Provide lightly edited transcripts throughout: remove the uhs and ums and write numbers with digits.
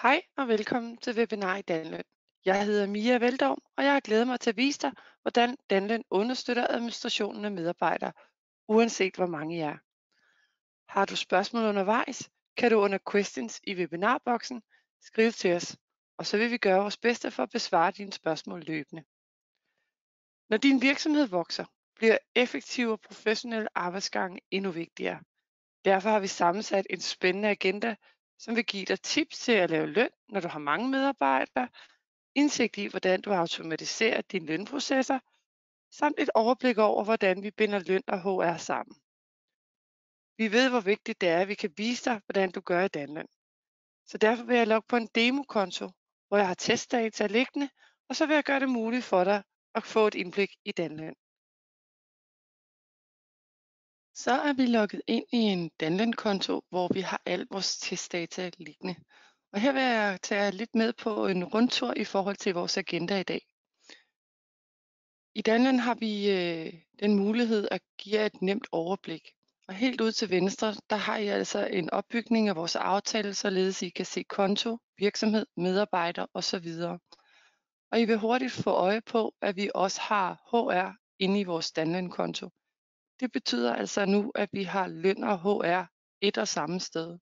Hej og velkommen til webinar i Danløn. Jeg hedder Mia Veldorm, og jeg har glædet mig til at vise dig, hvordan Danløn understøtter administrationen af medarbejdere, uanset hvor mange I er. Har du spørgsmål undervejs, kan du under questions i webinarboksen skrive til os, og så vil vi gøre vores bedste for at besvare dine spørgsmål løbende. Når din virksomhed vokser, bliver effektiv og professionel arbejdsgange endnu vigtigere. Derfor har vi sammensat en spændende agenda, som vil give dig tips til at lave løn, når du har mange medarbejdere, indsigt i, hvordan du automatiserer dine lønprocesser, samt et overblik over, hvordan vi binder løn og HR sammen. Vi ved, hvor vigtigt det er, at vi kan vise dig, hvordan du gør i Danløn. Så derfor vil jeg logge på en demokonto, hvor jeg har testdata liggende, og så vil jeg gøre det muligt for dig at få et indblik i Danløn. Så er vi logget ind i en Danløn-konto, hvor vi har al vores testdata liggende. Og her vil jeg tage jer lidt med på en rundtur i forhold til vores agenda i dag. I Danløn har vi den mulighed at give jer et nemt overblik. Og helt ud til venstre, der har I altså en opbygning af vores aftale, således I kan se konto, virksomhed, medarbejder osv. Og I vil hurtigt få øje på, at vi også har HR inde i vores Danløn-konto. Det betyder altså nu, at vi har løn og HR et og samme sted.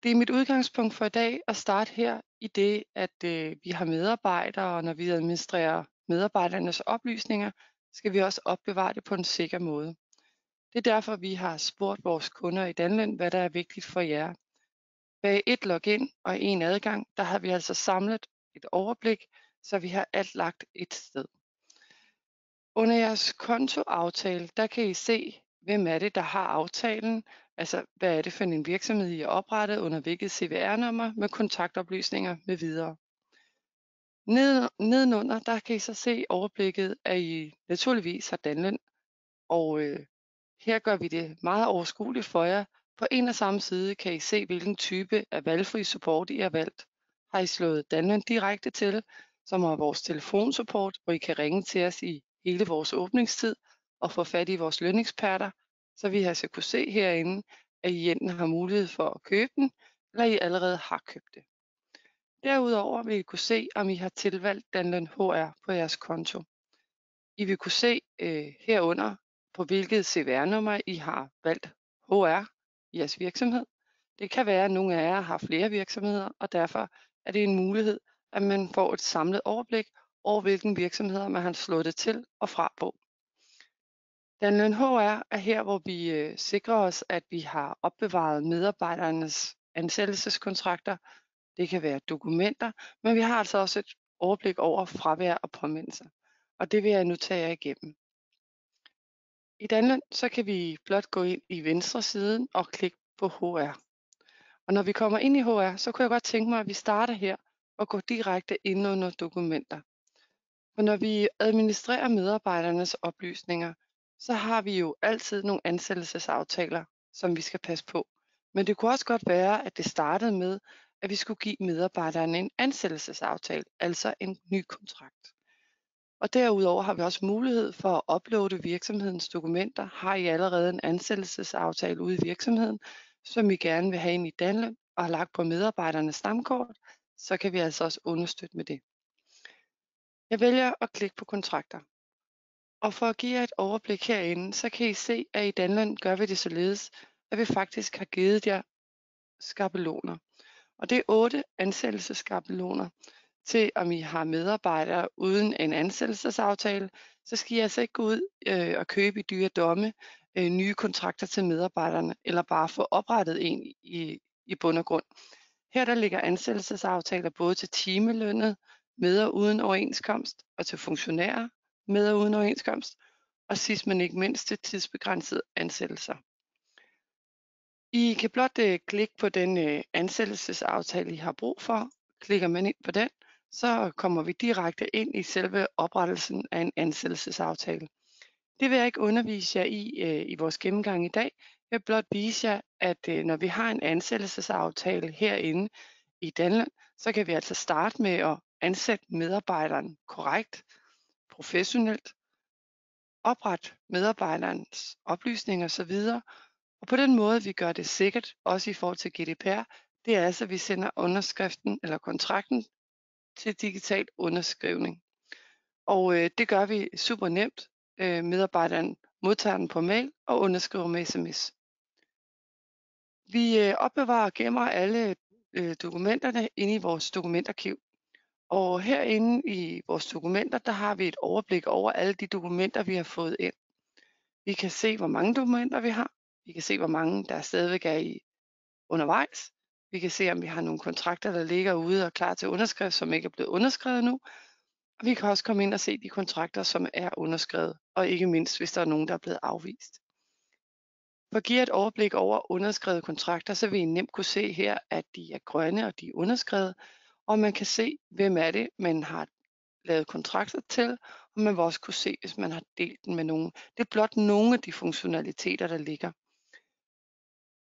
Det er mit udgangspunkt for i dag at starte her i det, at vi har medarbejdere, og når vi administrerer medarbejdernes oplysninger, skal vi også opbevare det på en sikker måde. Det er derfor, vi har spurgt vores kunder i Danløn, hvad der er vigtigt for jer. Bag et login og en adgang, der har vi altså samlet et overblik, så vi har alt lagt et sted. Under jeres kontoaftale, der kan I se, hvem er det, der har aftalen, altså hvad er det for en virksomhed, I har oprettet, under hvilket CVR-nummer med kontaktoplysninger med videre. Nedenunder, der kan I så se overblikket, at I naturligvis har Danløn, og her gør vi det meget overskueligt for jer. På en og samme side kan I se, hvilken type af valgfri support I har valgt. Har I slået Danløn direkte til, som har vores telefonsupport, hvor I kan ringe til os i hele vores åbningstid og få fat i vores løneksperter, så vi altså kunne se herinde, at I enten har mulighed for at købe den, eller I allerede har købt det. Derudover vil I kunne se, om I har tilvalgt Danløn HR på jeres konto. I vil kunne se herunder, på hvilket CVR-nummer I har valgt HR i jeres virksomhed. Det kan være, at nogle af jer har flere virksomheder, og derfor er det en mulighed, at man får et samlet overblik over, hvilke virksomheder man har slået det til og fra på. Danløn HR er her, hvor vi sikrer os, at vi har opbevaret medarbejdernes ansættelseskontrakter. Det kan være dokumenter, men vi har altså også et overblik over fravær og påmindelser. Og det vil jeg nu tage jer igennem. I Danløn så kan vi blot gå ind i venstre siden og klikke på HR. Og når vi kommer ind i HR, så kunne jeg godt tænke mig, at vi starter her og går direkte ind under dokumenter. For når vi administrerer medarbejdernes oplysninger, så har vi jo altid nogle ansættelsesaftaler, som vi skal passe på. Men det kunne også godt være, at det startede med, at vi skulle give medarbejderne en ansættelsesaftale, altså en ny kontrakt. Og derudover har vi også mulighed for at uploade virksomhedens dokumenter. Har I allerede en ansættelsesaftale ude i virksomheden, som I gerne vil have ind i Danløn og har lagt på medarbejdernes stamkort, så kan vi altså også understøtte med det. Jeg vælger at klikke på kontrakter. Og for at give jer et overblik herinde, så kan I se, at i Danløn gør vi det således, at vi faktisk har givet jer skabeloner. Og det er 8 ansættelsesskabeloner til, om I har medarbejdere uden en ansættelsesaftale, så skal I altså ikke gå ud og købe i dyre domme nye kontrakter til medarbejderne, eller bare få oprettet en i bund og grund. Her der ligger ansættelsesaftaler både til timelønnet, med og uden overenskomst, og til funktionærer, med og uden overenskomst, og sidst men ikke mindst til tidsbegrænsede ansættelser. I kan blot klikke på den ansættelsesaftale, I har brug for. Klikker man ind på den, så kommer vi direkte ind i selve oprettelsen af en ansættelsesaftale. Det vil jeg ikke undervise jer i vores gennemgang i dag. Jeg vil blot vise jer, at når vi har en ansættelsesaftale herinde i Danløn, så kan vi altså starte med at ansætte medarbejderen korrekt, professionelt, oprette medarbejderens oplysninger osv. Og på den måde, vi gør det sikkert, også i forhold til GDPR, det er altså, at vi sender underskriften eller kontrakten til digital underskrivning. Og det gør vi super nemt. Medarbejderen modtager den på mail og underskriver med sms. Vi opbevarer og gemmer alle dokumenterne inde i vores dokumentarkiv. Og herinde i vores dokumenter, der har vi et overblik over alle de dokumenter, vi har fået ind. Vi kan se, hvor mange dokumenter vi har. Vi kan se, hvor mange der stadigvæk er i undervejs. Vi kan se, om vi har nogle kontrakter, der ligger ude og klar til underskrift, som ikke er blevet underskrevet nu. Og vi kan også komme ind og se de kontrakter, som er underskrevet, og ikke mindst, hvis der er nogen, der er blevet afvist. For at give et overblik over underskrevede kontrakter, så vil I nemt kunne se her, at de er grønne og de er underskrevet, og man kan se, hvem er det, man har lavet kontrakter til, og man vil også kunne se, hvis man har delt den med nogen. Det er blot nogle af de funktionaliteter, der ligger.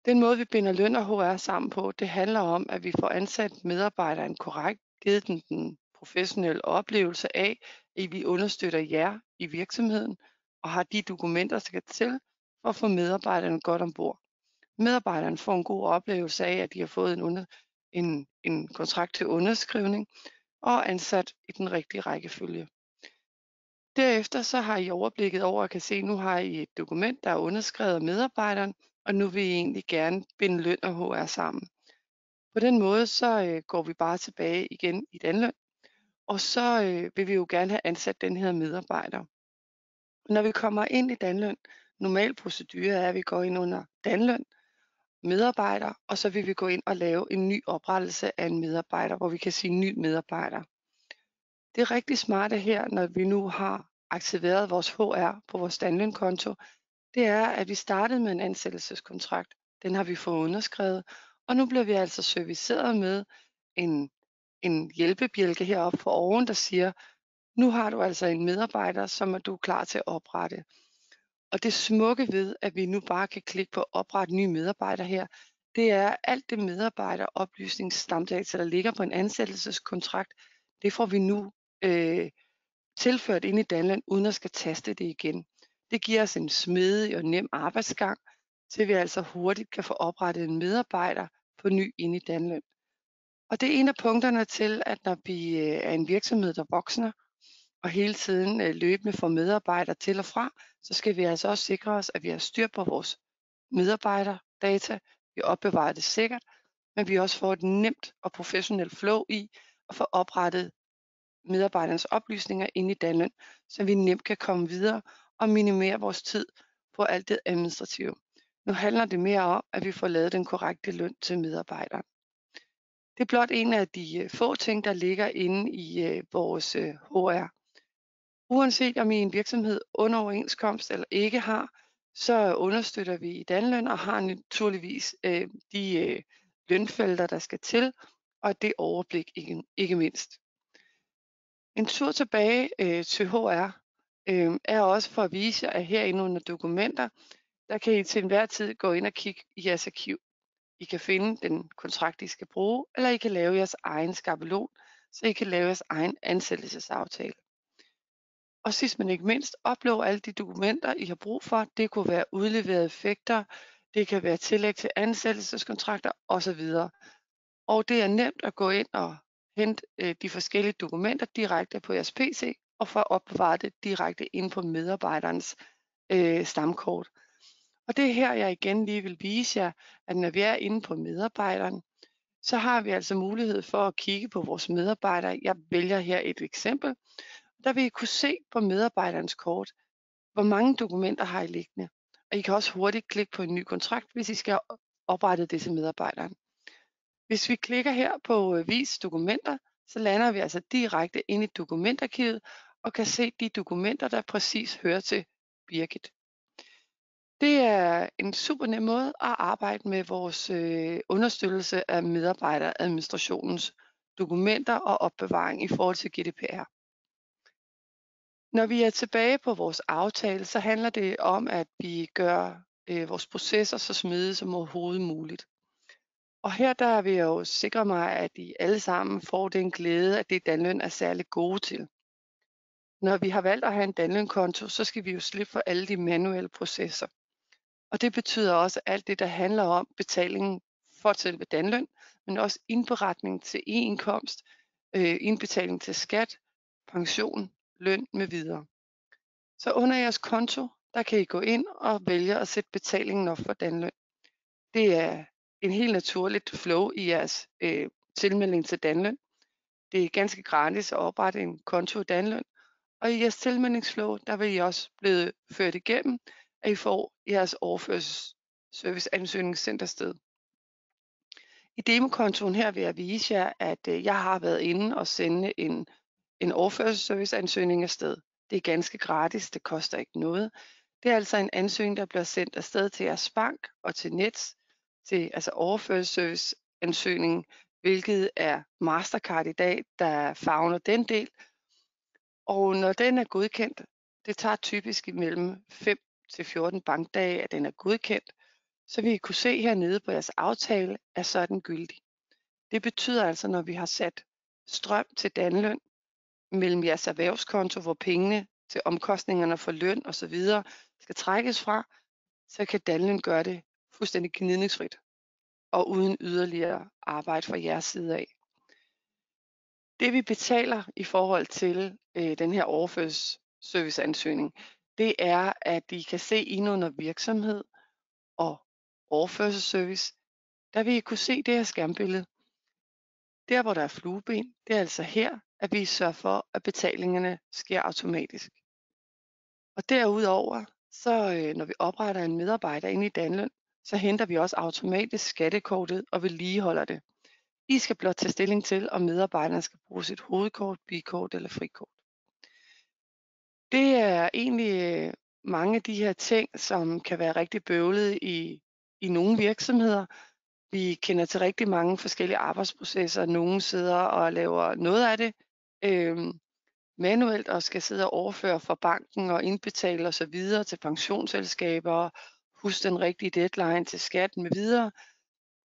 Den måde, vi binder løn og HR sammen på, det handler om, at vi får ansat medarbejderen korrekt, givet den professionelle oplevelse af, at vi understøtter jer i virksomheden og har de dokumenter, der skal til for at få medarbejderne godt ombord. Medarbejderne får en god oplevelse af, at de har fået en kontrakt til underskrivning og ansat i den rigtige rækkefølge. Derefter så har I overblikket over at kan se, at nu har I et dokument, der er underskrevet af medarbejderen, og nu vil I egentlig gerne binde løn og HR sammen. På den måde så går vi bare tilbage igen i Danløn, og så vil vi jo gerne have ansat den her medarbejder. Når vi kommer ind i Danløn, normal procedure er, at vi går ind under Danløn, medarbejder, og så vil vi gå ind og lave en ny oprettelse af en medarbejder, hvor vi kan sige ny medarbejder. Det er rigtig smarte her, når vi nu har aktiveret vores HR på vores Danløn-konto, det er, at vi startede med en ansættelseskontrakt. Den har vi fået underskrevet, og nu bliver vi altså serviceret med en hjælpebjælke heroppe for oven, der siger, nu har du altså en medarbejder, som er du klar til at oprette. Og det smukke ved, at vi nu bare kan klikke på oprette nye medarbejdere her, det er alt det medarbejderoplysningsstamdata, der ligger på en ansættelseskontrakt, det får vi nu tilført ind i Danløn, uden at skal taste det igen. Det giver os en smidig og nem arbejdsgang, så vi altså hurtigt kan få oprettet en medarbejder på ny ind i Danløn. Og det er en af punkterne til, at når vi er en virksomhed, der vokser, og hele tiden løbende får medarbejdere til og fra, så skal vi altså også sikre os, at vi har styr på vores medarbejderdata, vi opbevarer det sikkert, men vi også får et nemt og professionelt flow i at få oprettet medarbejdernes oplysninger ind i Danløn, så vi nemt kan komme videre og minimere vores tid på alt det administrative. Nu handler det mere om, at vi får lavet den korrekte løn til medarbejderen. Det er blot en af de få ting, der ligger inde i vores HR. Uanset om I er en virksomhed under overenskomst eller ikke har, så understøtter vi i Danløn og har naturligvis de lønfelter, der skal til, og det overblik ikke mindst. En tur tilbage til HR er også for at vise jer, at herinde under dokumenter, der kan I til enhver tid gå ind og kigge i jeres arkiv. I kan finde den kontrakt, I skal bruge, eller I kan lave jeres egen skabelon, så I kan lave jeres egen ansættelsesaftale. Og sidst men ikke mindst, upload alle de dokumenter, I har brug for. Det kunne være udleverede effekter, det kan være tillæg til ansættelseskontrakter osv. Og det er nemt at gå ind og hente de forskellige dokumenter direkte på jeres PC, og få opbevaret det direkte ind på medarbejderens stamkort. Og det er her, jeg igen lige vil vise jer, at når vi er inde på medarbejderen, så har vi altså mulighed for at kigge på vores medarbejdere. Jeg vælger her et eksempel. Der vil I kunne se på medarbejderens kort, hvor mange dokumenter har I liggende. Og I kan også hurtigt klikke på en ny kontrakt, hvis I skal oprette det til medarbejderen. Hvis vi klikker her på vis dokumenter, så lander vi altså direkte ind i dokumentarkivet og kan se de dokumenter, der præcis hører til Birgit. Det er en super nem måde at arbejde med vores understøttelse af medarbejderadministrationens dokumenter og opbevaring i forhold til GDPR. Når vi er tilbage på vores aftale, så handler det om, at vi gør vores processer så smidige som overhovedet muligt. Og her der vil jeg jo sikre mig, at I alle sammen får den glæde, at det Danløn er særlig gode til. Når vi har valgt at have en Danløn-konto, så skal vi jo slippe for alle de manuelle processer. Og det betyder også alt det, der handler om betalingen for selve Danløn, men også indberetning til e-indkomst, indbetaling til skat, pension, løn med videre. Så under jeres konto, der kan I gå ind og vælge at sætte betalingen op for Danløn. Det er en helt naturligt flow i jeres tilmelding til Danløn. Det er ganske gratis at oprette en konto i Danløn, og i jeres tilmeldingsflow, der vil I også blive ført igennem, at I får jeres overførselsserviceansøgning sendt afsted. I demokontoen her vil jeg vise jer, at jeg har været inde og sende en overførselsserviceansøgning afsted. Det er ganske gratis, det koster ikke noget. Det er altså en ansøgning, der bliver sendt afsted til jeres bank og til Nets, til altså overførselsserviceansøgningen, hvilket er Mastercard i dag, der favner den del. Og når den er godkendt, det tager typisk imellem 5 til 14 bankdage, at den er godkendt, så vil I kunne se hernede på jeres aftale, at så er den gyldig. Det betyder altså, når vi har sat strøm til Danløn mellem jeres erhvervskonto, hvor pengene til omkostningerne for løn osv. skal trækkes fra, så kan Danløn gøre det fuldstændig gnidningsfrit og uden yderligere arbejde fra jeres side af. Det vi betaler i forhold til den her overførselsserviceansøgning, det er, at I kan se ind under virksomhed og overførselsservice, der vil I kunne se det her skærmbillede. Der hvor der er flueben, det er altså her, at vi sørger for, at betalingerne sker automatisk. Og derudover, så når vi opretter en medarbejder inde i Danløn, så henter vi også automatisk skattekortet og vedligeholder det. I skal blot tage stilling til, om medarbejderne skal bruge sit hovedkort, bikort eller frikort. Det er egentlig mange af de her ting, som kan være rigtig bøvlede i nogle virksomheder. Vi kender til rigtig mange forskellige arbejdsprocesser. Nogle sidder og laver noget af det manuelt og skal sidde og overføre fra banken og indbetale osv. til pensionsselskaber, huske den rigtige deadline til skat med videre,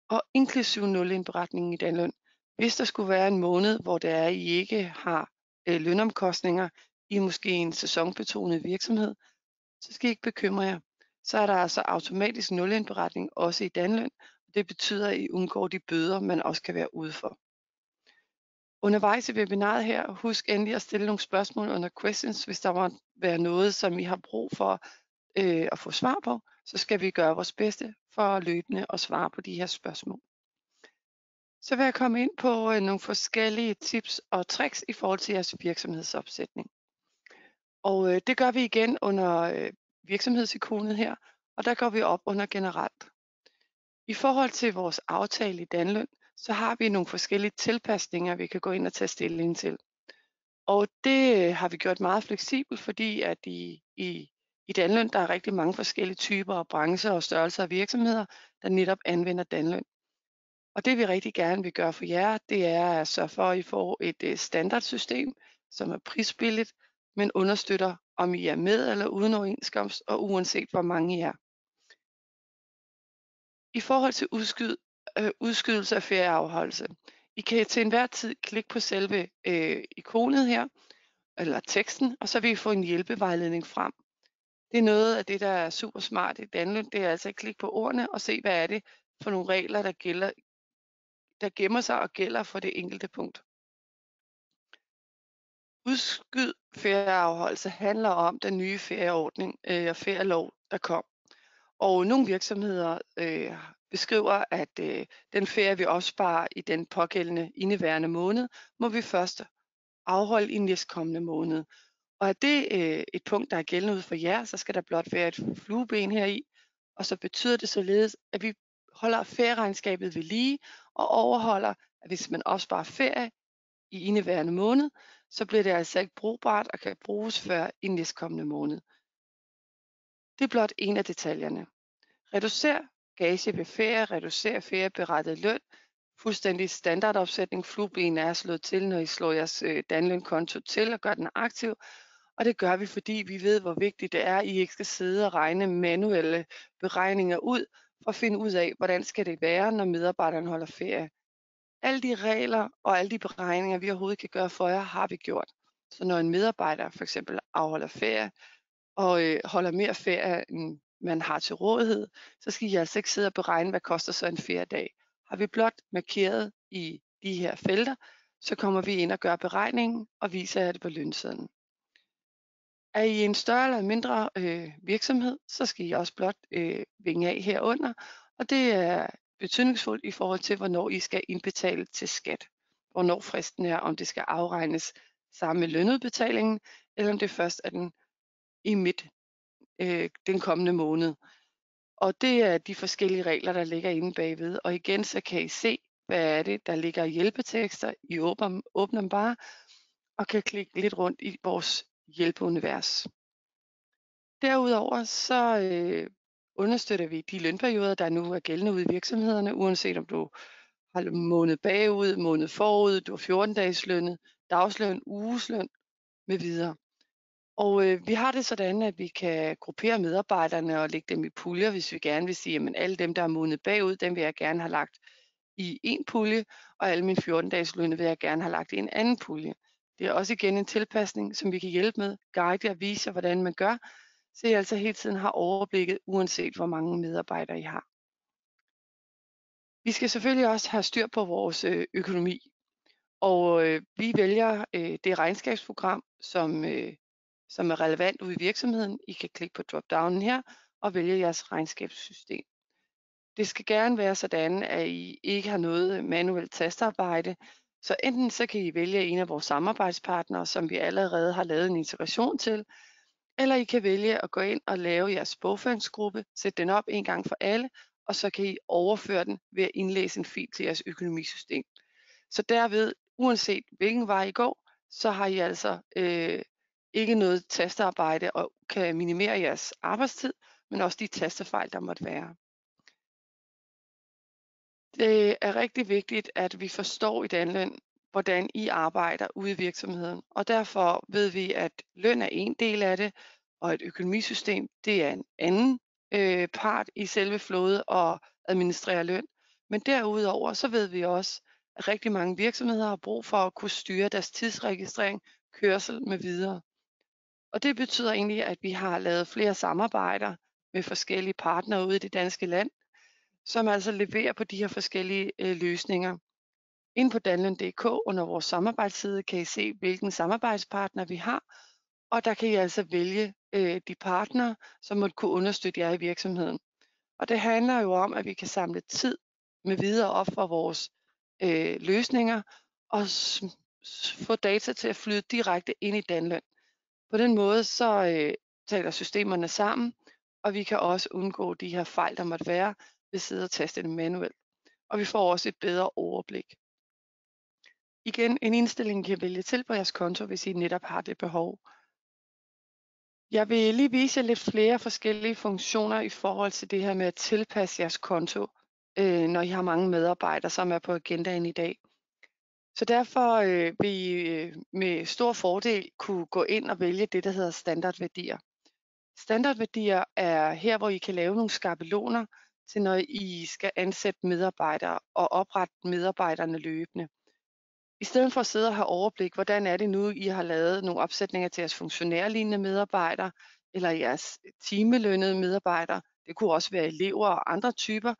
og inklusive nulindberetningen i Danløn. Hvis der skulle være en måned, hvor det er, at I ikke har lønomkostninger i måske en sæsonbetonet virksomhed, så skal I ikke bekymre jer. Så er der altså automatisk nulindberetning også i Danløn. Det betyder, at I undgår de bøder, man også kan være ude for. Undervejs i webinaret her, husk endelig at stille nogle spørgsmål under questions, hvis der må være noget, som I har brug for at få svar på, så skal vi gøre vores bedste for løbende at svare på de her spørgsmål. Så vil jeg komme ind på nogle forskellige tips og tricks i forhold til jeres virksomhedsopsætning. Og det gør vi igen under virksomhedsikonet her, og der går vi op under generelt. I forhold til vores aftale i Danløn, så har vi nogle forskellige tilpasninger, vi kan gå ind og tage stilling til. Og det har vi gjort meget fleksibelt, fordi at i Danløn, der er rigtig mange forskellige typer og brancher og størrelser af virksomheder, der netop anvender Danløn. Og det vi rigtig gerne vil gøre for jer, det er at sørge for, at I får et standardsystem, som er prisbilligt, men understøtter, om I er med eller uden overenskomst, og uanset hvor mange I er. I forhold til udskydelse af ferieafholdelse. I kan til enhver tid klikke på selve ikonet her, eller teksten, og så vil I få en hjælpevejledning frem. Det er noget af det, der er super smart i Danløn. Det er altså at klikke på ordene og se, hvad er det for nogle regler, der gemmer sig og gælder for det enkelte punkt. Udskyd ferieafholdelse handler om den nye ferieordning og ferielov, der kom. Og nogle virksomheder beskriver, at den ferie, vi opsparer i den pågældende indeværende måned, må vi først afholde i næstkommende måned. Og er det et punkt, der er gældende ud for jer, så skal der blot være et flueben heri, og så betyder det således, at vi holder ferieregnskabet ved lige og overholder, at hvis man opsparer ferie i indeværende måned, så bliver det altså ikke brugbart og kan bruges før i næstkommende måned. Det er blot en af detaljerne. Reducer gage ved ferie, reducer ferieberettet løn, fuldstændig standardopsætning. Flueben er slået til, når I slår jeres Danløn-konto til og gør den aktiv. Og det gør vi, fordi vi ved, hvor vigtigt det er, at I ikke skal sidde og regne manuelle beregninger ud, for at finde ud af, hvordan skal det være, når medarbejderen holder ferie. Alle de regler og alle de beregninger, vi overhovedet kan gøre for jer, har vi gjort. Så når en medarbejder for eksempel afholder ferie og holder mere ferie, end man har til rådighed, så skal I altså ikke sidde og beregne, hvad koster så en feriedag. Har vi blot markeret i de her felter, så kommer vi ind og gør beregningen og viser jer det på lønsedlen. Er I en større eller mindre virksomhed, så skal I også blot vinge af herunder, og det er betydningsfuldt i forhold til, hvornår I skal indbetale til skat. Hvornår fristen er, om det skal afregnes sammen med lønudbetalingen, eller om det først er den kommende måned. Og det er de forskellige regler, der ligger inde bagved. Og igen, så kan I se, hvad er det, der ligger i hjælpetekster. I åbner dem bare, og kan klikke lidt rundt i vores hjælpeunivers. Derudover så understøtter vi de lønperioder, der nu er gældende ude i virksomhederne, uanset om du har måned bagud, måned forud, du har 14-dages lønnet, dagsløn, ugesløn med videre. Og vi har det sådan, at vi kan gruppere medarbejderne og lægge dem i puljer, hvis vi gerne vil sige, at alle dem, der er måned bagud, dem vil jeg gerne have lagt i en pulje, og alle mine 14-dages lønne vil jeg gerne have lagt i en anden pulje. Det er også igen en tilpasning, som vi kan hjælpe med, guide og vise jer, hvordan man gør, så I altså hele tiden har overblikket, uanset hvor mange medarbejdere I har. Vi skal selvfølgelig også have styr på vores økonomi, og vi vælger det regnskabsprogram, som er relevant ude i virksomheden. I kan klikke på drop-downen her og vælge jeres regnskabssystem. Det skal gerne være sådan, at I ikke har noget manuelt tastearbejde, så enten så kan I vælge en af vores samarbejdspartnere, som vi allerede har lavet en integration til, eller I kan vælge at gå ind og lave jeres bogføringsgruppe, sætte den op en gang for alle, og så kan I overføre den ved at indlæse en fil til jeres økonomisystem. Så derved, uanset hvilken vej I går, så har I altså ikke noget tastearbejde og kan minimere jeres arbejdstid, men også de tastefejl, der måtte være. Det er rigtig vigtigt, at vi forstår i Danløn, hvordan I arbejder ude i virksomheden, og derfor ved vi, at løn er en del af det, og et økonomisystem, det er en anden part i selve flowet at administrere løn. Men derudover, så ved vi også, at rigtig mange virksomheder har brug for at kunne styre deres tidsregistrering, kørsel med videre. Og det betyder egentlig, at vi har lavet flere samarbejder med forskellige partnere ude i det danske land, som altså leverer på de her forskellige løsninger. Inde på danløn.dk under vores samarbejdsside kan I se, hvilken samarbejdspartner vi har, og der kan I altså vælge de partnere, som måtte kunne understøtte jer i virksomheden. Og det handler jo om, at vi kan samle tid med videre op for vores løsninger og få data til at flyde direkte ind i Danløn. På den måde så taler systemerne sammen, og vi kan også undgå de her fejl, der måtte være ved at sidde og taste det manuelt. Og vi får også et bedre overblik. Igen, en indstilling kan I vælge til på jeres konto, hvis I netop har det behov. Jeg vil lige vise jer lidt flere forskellige funktioner i forhold til det her med at tilpasse jeres konto, når I har mange medarbejdere, som er på agendaen i dag. Så derfor vil I med stor fordel kunne gå ind og vælge det, der hedder standardværdier. Standardværdier er her, hvor I kan lave nogle skabeloner til, når I skal ansætte medarbejdere og oprette medarbejderne løbende. I stedet for at sidde og have overblik, hvordan er det nu, I har lavet nogle opsætninger til jeres funktionærlignende medarbejdere, eller jeres timelønnede medarbejdere, det kunne også være elever og andre typer,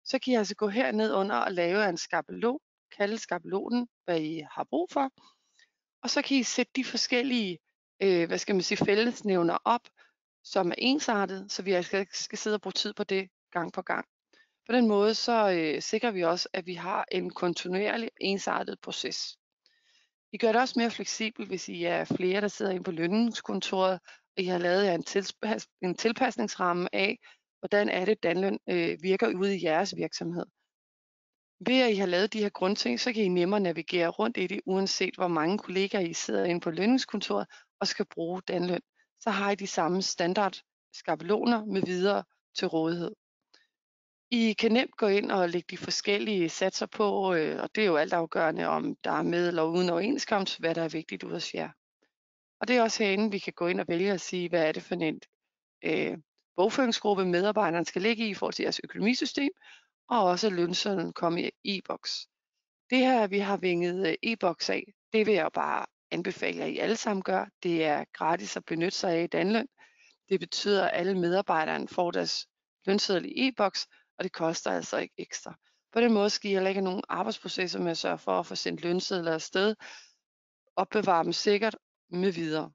så kan I altså gå herned under og lave en skabelon, kalde skabelonen, hvad I har brug for, og så kan I sætte de forskellige, fællesnævner op, som er ensartet, så vi altså ikke skal sidde og bruge tid på det gang på gang. På den måde så sikrer vi også, at vi har en kontinuerlig ensartet proces. I gør det også mere fleksibelt, hvis I er flere, der sidder inde på lønningskontoret, og I har lavet jer en tilpasningsramme af, hvordan er det, Danløn virker ude i jeres virksomhed. Ved at I har lavet de her grundting, så kan I nemmere navigere rundt i det, uanset hvor mange kollegaer I sidder inde på lønningskontoret og skal bruge Danløn. Så har I de samme standard skabeloner med videre til rådighed. I kan nemt gå ind og lægge de forskellige satser på, og det er jo altafgørende, om der er med eller uden overenskomst, hvad der er vigtigt ud hos jer. Og det er også herinde, vi kan gå ind og vælge at sige, hvad er det for en bogføringsgruppe, medarbejderne skal ligge i forhold til jeres økonomisystem, og også lønsedlen komme i e-boks. Det her, vi har vinget e-boks af, det vil jeg bare anbefale, at I alle sammen gør. Det er gratis at benytte sig af i Danløn. Det betyder, at alle medarbejderne får deres lønseddel i e-boks, og det koster altså ikke ekstra. På den måde skal I heller ikke have nogen arbejdsprocesser med at sørge for at få sendt lønsedler afsted, opbevare dem sikkert med videre.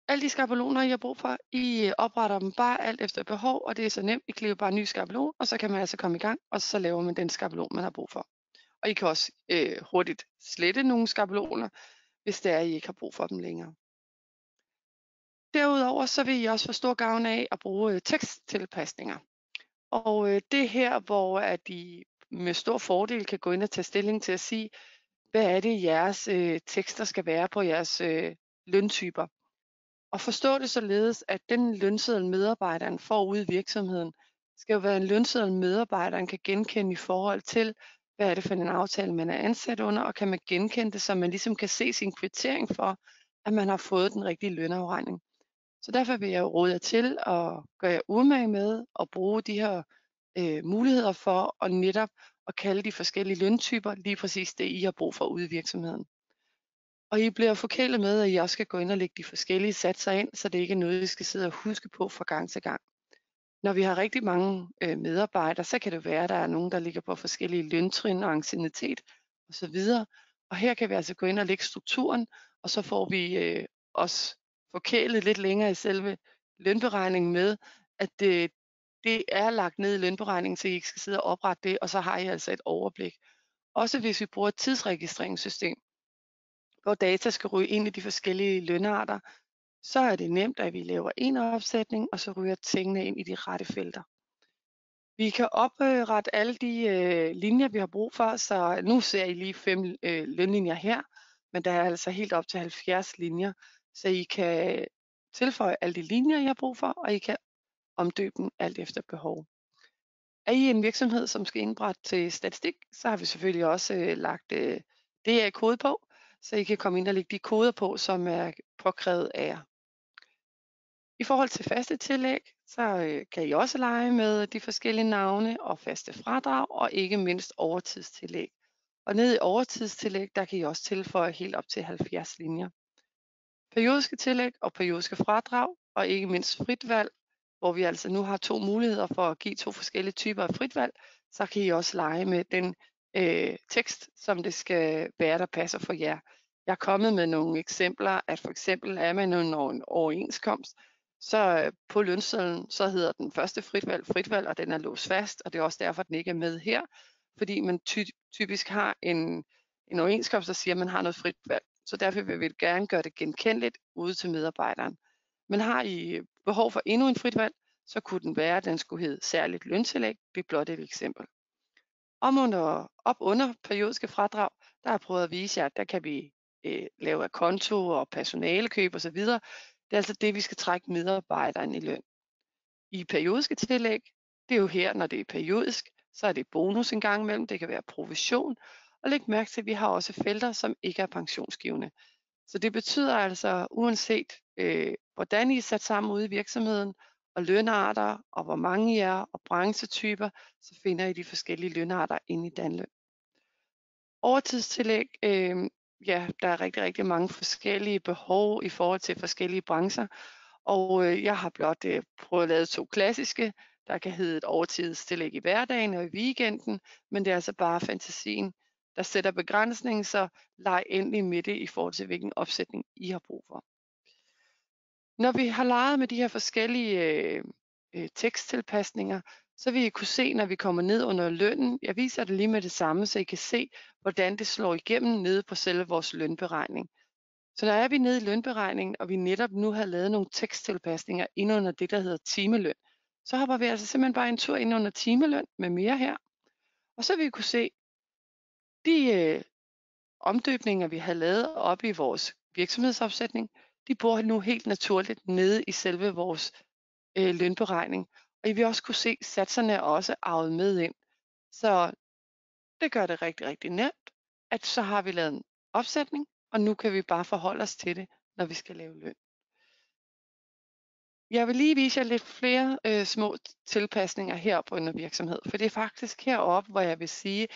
Alle de skabeloner, I har brug for, I opretter dem bare alt efter behov, og det er så nemt. I klikker bare en ny skabelon, og så kan man altså komme i gang, og så laver man den skabelon, man har brug for. Og I kan også hurtigt slette nogle skabeloner, hvis det er, I ikke har brug for dem længere. Derudover så vil I også få stor gavn af at bruge teksttilpasninger. Og det er her, hvor at I med stor fordel kan gå ind og tage stilling til at sige, hvad er det, jeres tekster skal være på jeres løntyper. Og forstå det således, at den lønseddel medarbejderen får ude i virksomheden, skal jo være en lønseddel medarbejderen kan genkende i forhold til, hvad er det for en aftale, man er ansat under, og kan man genkende det, så man ligesom kan se sin kvittering for, at man har fået den rigtige lønafregning. Så derfor vil jeg råde jer til at gøre jer umage med at bruge de her muligheder for at netop at kalde de forskellige løntyper lige præcis det, I har brug for ude i virksomheden. Og I bliver forkælet med, at I også skal gå ind og lægge de forskellige satser ind, så det ikke er noget, I skal sidde og huske på fra gang til gang. Når vi har rigtig mange medarbejdere, så kan det være, at der er nogen, der ligger på forskellige løntrin og anciennitet osv. Og her kan vi altså gå ind og lægge strukturen, og så får vi også forkælet lidt længere i selve lønberegningen med, at det er lagt ned i lønberegningen, så I ikke skal sidde og oprette det, og så har I altså et overblik. Også hvis vi bruger et tidsregistreringssystem, hvor data skal ryge ind i de forskellige lønarter, så er det nemt, at vi laver en opsætning, og så ryger tingene ind i de rette felter. Vi kan oprette alle de linjer, vi har brug for, så nu ser I lige 5 lønlinjer her, men der er altså helt op til 70 linjer, så I kan tilføje alle de linjer, I har brug for, og I kan omdøbe dem alt efter behov. Er I en virksomhed, som skal indberette til statistik, så har vi selvfølgelig også lagt DA-kode på, så I kan komme ind og lægge de koder på, som er påkrævet af jer. I forhold til faste tillæg, så kan I også lege med de forskellige navne og faste fradrag, og ikke mindst overtidstillæg. Og nede i overtidstillæg, der kan I også tilføje helt op til 70 linjer. Periodiske tillæg og periodiske fradrag, og ikke mindst frit valg, hvor vi altså nu har 2 muligheder for at give 2 forskellige typer af frit valg, så kan I også lege med den tekst, som det skal være, der passer for jer. Jeg er kommet med nogle eksempler, at for eksempel er man under en overenskomst, så på lønsedlen, så hedder den første frit valg, og den er låst fast, og det er også derfor, den ikke er med her, fordi man typisk har en overenskomst, der siger, at man har noget frit valg. Så derfor vil vi gerne gøre det genkendeligt ude til medarbejderen. Men har I behov for endnu en frit valg, så kunne den være, at den skulle hedde særligt løntillæg. Det er blot et eksempel. Op under periodiske fradrag, der har jeg prøvet at vise jer, at der kan vi lave af konto og personalekøb osv. Det er altså det, vi skal trække medarbejderen i løn. I periodiske tillæg, det er jo her, når det er periodisk, så er det bonus en gang imellem, det kan være provision. Og læg mærke til, at vi har også felter, som ikke er pensionsgivende. Så det betyder altså, uanset hvordan I er sat sammen ude i virksomheden, og lønarter, og hvor mange I er, og branchetyper, så finder I de forskellige lønarter inde i Danløn. Overtidstillæg, ja, der er rigtig, rigtig mange forskellige behov i forhold til forskellige brancher, og jeg har blot prøvet at lave 2 klassiske, der kan hedde et overtidstillæg i hverdagen og i weekenden, men det er altså bare fantasien, der sætter begrænsning, så leg endelig med det i forhold til, hvilken opsætning I har brug for. Når vi har leget med de her forskellige teksttilpasninger, så vil I kunne se, når vi kommer ned under lønnen. Jeg viser det lige med det samme, så I kan se, hvordan det slår igennem nede på selve vores lønberegning. Så når er vi nede i lønberegningen, og vi netop nu har lavet nogle teksttilpasninger ind under det, der hedder timeløn, så hopper vi altså simpelthen bare en tur ind under timeløn med mere her. Og så vil I kunne se, de omdøbninger, vi har lavet op i vores virksomhedsopsætning, de bor nu helt naturligt nede i selve vores lønberegning. Og I vil også kunne se, at satserne er også arvet med ind. Så det gør det rigtig, rigtig nemt, at så har vi lavet en opsætning, og nu kan vi bare forholde os til det, når vi skal lave løn. Jeg vil lige vise jer lidt flere små tilpasninger heroppe under virksomhed, for det er faktisk heroppe, hvor jeg vil sige,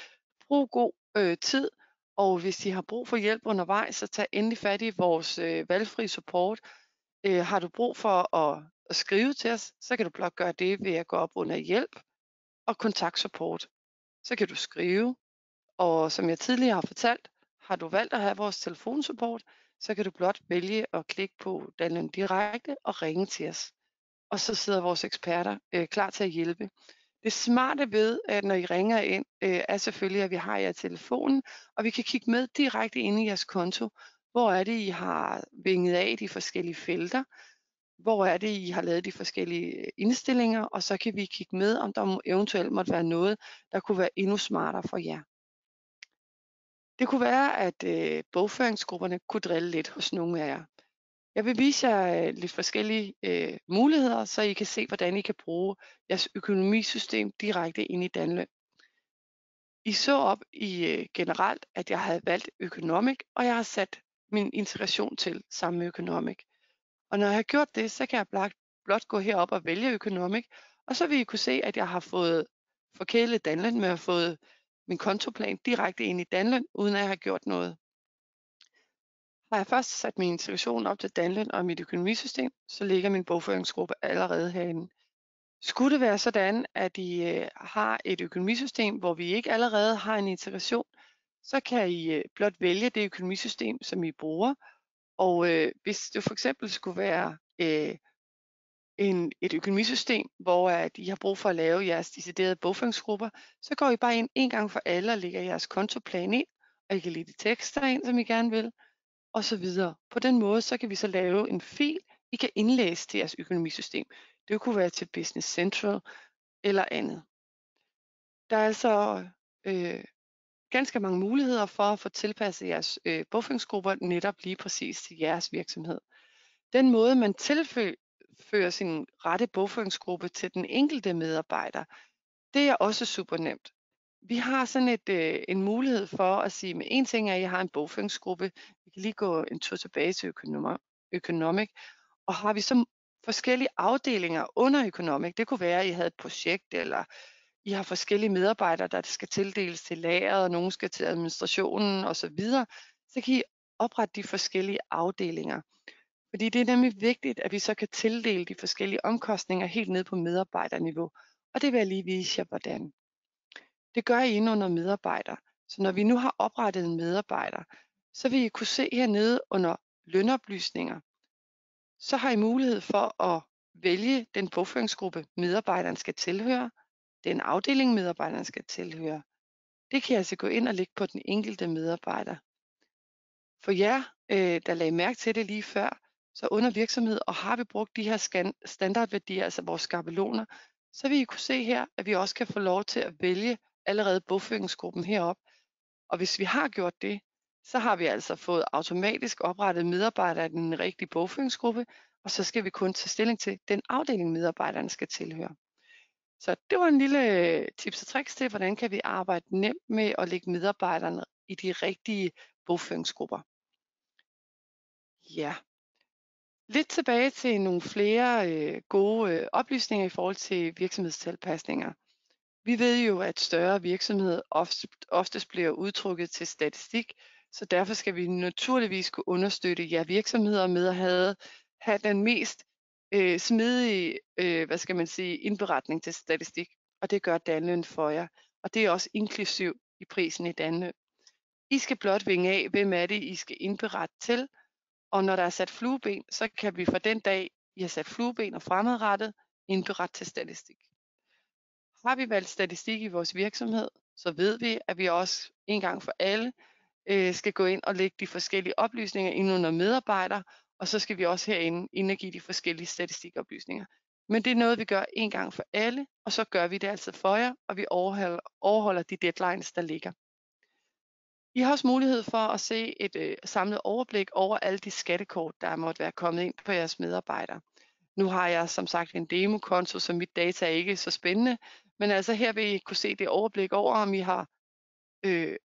brug god tid, og hvis I har brug for hjælp undervejs, så tag endelig fat i vores valgfri support. Har du brug for at skrive til os, så kan du blot gøre det ved at gå op under hjælp og kontakt support. så kan du skrive, og som jeg tidligere har fortalt, har du valgt at have vores telefonsupport, så kan du blot vælge at klikke på Danløn direkte og ringe til os. Og så sidder vores eksperter klar til at hjælpe. Det smarte ved, at når I ringer ind, er selvfølgelig, at vi har jer i telefonen, og vi kan kigge med direkte ind i jeres konto. Hvor er det, I har vinget af de forskellige felter? Hvor er det, I har lavet de forskellige indstillinger? Og så kan vi kigge med, om der eventuelt måtte være noget, der kunne være endnu smartere for jer. Det kunne være, at bogføringsgrupperne kunne drille lidt hos nogle af jer. Jeg vil vise jer lidt forskellige muligheder, så I kan se, hvordan I kan bruge jeres økonomisystem direkte ind i Danløn. I så op i generelt, at jeg havde valgt Økonomic, og jeg har sat min integration til sammen med Økonomic. Og når jeg har gjort det, så kan jeg blot gå herop og vælge Økonomic, og så vil I kunne se, at jeg har fået forkælet Danløn med at have fået min kontoplan direkte ind i Danløn, uden at jeg har gjort noget. Har jeg først sat min integration op til Danløn og mit økonomisystem, så ligger min bogføringsgruppe allerede herinde. Skulle det være sådan, at I har et økonomisystem, hvor vi ikke allerede har en integration, så kan I blot vælge det økonomisystem, som I bruger. Og hvis det for eksempel skulle være et økonomisystem, hvor at I har brug for at lave jeres deciderede bogføringsgrupper, så går I bare ind en gang for alle og lægger jeres kontoplan ind, og I kan lægge de tekster ind, som I gerne vil, og så videre. På den måde, så kan vi så lave en fil, I kan indlæse til jeres økonomisystem. Det kunne være til Business Central eller andet. Der er altså ganske mange muligheder for at få tilpasset jeres bogføringsgrupper netop lige præcis til jeres virksomhed. Den måde, man tilfører sin rette bogføringsgruppe til den enkelte medarbejder, det er også super nemt. Vi har sådan en mulighed for at sige, med en ting er, at I har en bogføringsgruppe. Vi kan lige gå en tur tilbage til Økonomic. Og har vi så forskellige afdelinger under Økonomic, det kunne være, at I havde et projekt, eller I har forskellige medarbejdere, der skal tildeles til lageret, og nogen skal til administrationen osv., så kan I oprette de forskellige afdelinger. Fordi det er nemlig vigtigt, at vi så kan tildele de forskellige omkostninger helt ned på medarbejderniveau. Og det vil jeg lige vise jer, hvordan. Det gør I inde under medarbejder. Så når vi nu har oprettet en medarbejder, så vil I kunne se hernede under lønoplysninger. Så har I mulighed for at vælge den bogføringsgruppe, medarbejderen skal tilhøre, den afdeling, medarbejderen skal tilhøre. Det kan I altså gå ind og lægge på den enkelte medarbejder. For jer, der lagde mærke til det lige før, så under virksomhed, og har vi brugt de her standardværdier, altså vores skabeloner, så vil I kunne se her, at vi også kan få lov til at vælge allerede bogføringsgruppen herop. Og hvis vi har gjort det, så har vi altså fået automatisk oprettet medarbejdere i den rigtige bogføringsgruppe, og så skal vi kun tage stilling til den afdeling, medarbejderne skal tilhøre. Så det var en lille tips og tricks til, hvordan kan vi arbejde nemt med at lægge medarbejderne i de rigtige bogføringsgrupper. Ja. Lidt tilbage til nogle flere gode oplysninger i forhold til virksomhedstilpasninger. Vi ved jo, at større virksomheder oftest bliver udtrukket til statistik, så derfor skal vi naturligvis kunne understøtte jer virksomheder med at have den mest smidige indberetning til statistik, og det gør Danløn for jer, og det er også inklusiv i prisen i Danløn. I skal blot vinge af, hvem er det, I skal indberette til, og når der er sat flueben, så kan vi fra den dag, I har sat flueben og fremadrettet, indberette til statistik. Har vi valgt statistik i vores virksomhed, så ved vi, at vi også en gang for alle skal gå ind og lægge de forskellige oplysninger ind under medarbejdere, og så skal vi også herinde indgive de forskellige statistikoplysninger. Men det er noget, vi gør en gang for alle, og så gør vi det altså for jer, og vi overholder de deadlines, der ligger. I har også mulighed for at se et samlet overblik over alle de skattekort, der måtte være kommet ind på jeres medarbejdere. Nu har jeg som sagt en demokonto, så mit data er ikke så spændende, men altså her vil I kunne se det overblik over, om I har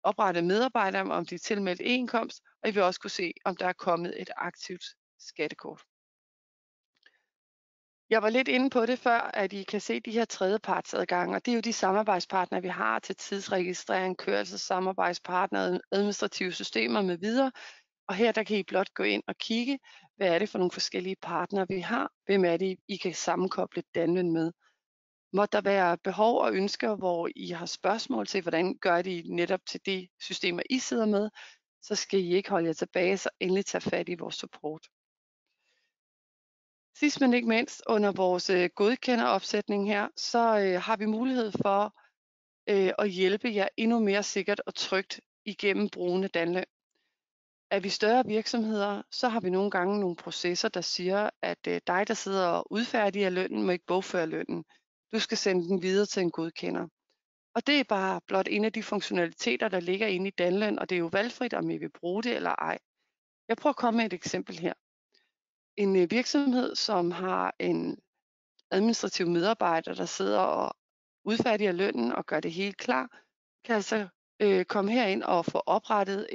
oprettet medarbejdere, om de er tilmeldt e-indkomst, og I vil også kunne se, om der er kommet et aktivt skattekort. Jeg var lidt inde på det før, at I kan se de her tredjepartsadgange, og det er jo de samarbejdspartnere, vi har til tidsregistrering, kørselssamarbejdspartnere, administrative systemer med videre. Og her der kan I blot gå ind og kigge, hvad er det for nogle forskellige partnere, vi har, hvem er det, I kan sammenkoble Danløn med. Måtte der være behov og ønsker, hvor I har spørgsmål til, hvordan gør de netop til de systemer, I sidder med, så skal I ikke holde jer tilbage, så endelig tage fat i vores support. Sidst men ikke mindst, under vores godkenderopsætning her, så har vi mulighed for at hjælpe jer endnu mere sikkert og trygt igennem brugen af Danløn. Er vi større virksomheder, så har vi nogle gange nogle processer, der siger, at dig, der sidder og udfærdiger lønnen, må ikke bogføre lønnen. Du skal sende den videre til en godkender. Og det er bare blot en af de funktionaliteter, der ligger inde i Danløn, og det er jo valgfrit, om I vil bruge det eller ej. Jeg prøver at komme med et eksempel her. En virksomhed, som har en administrativ medarbejder, der sidder og udfærdiger lønnen og gør det helt klar, kan altså komme herind og få oprettet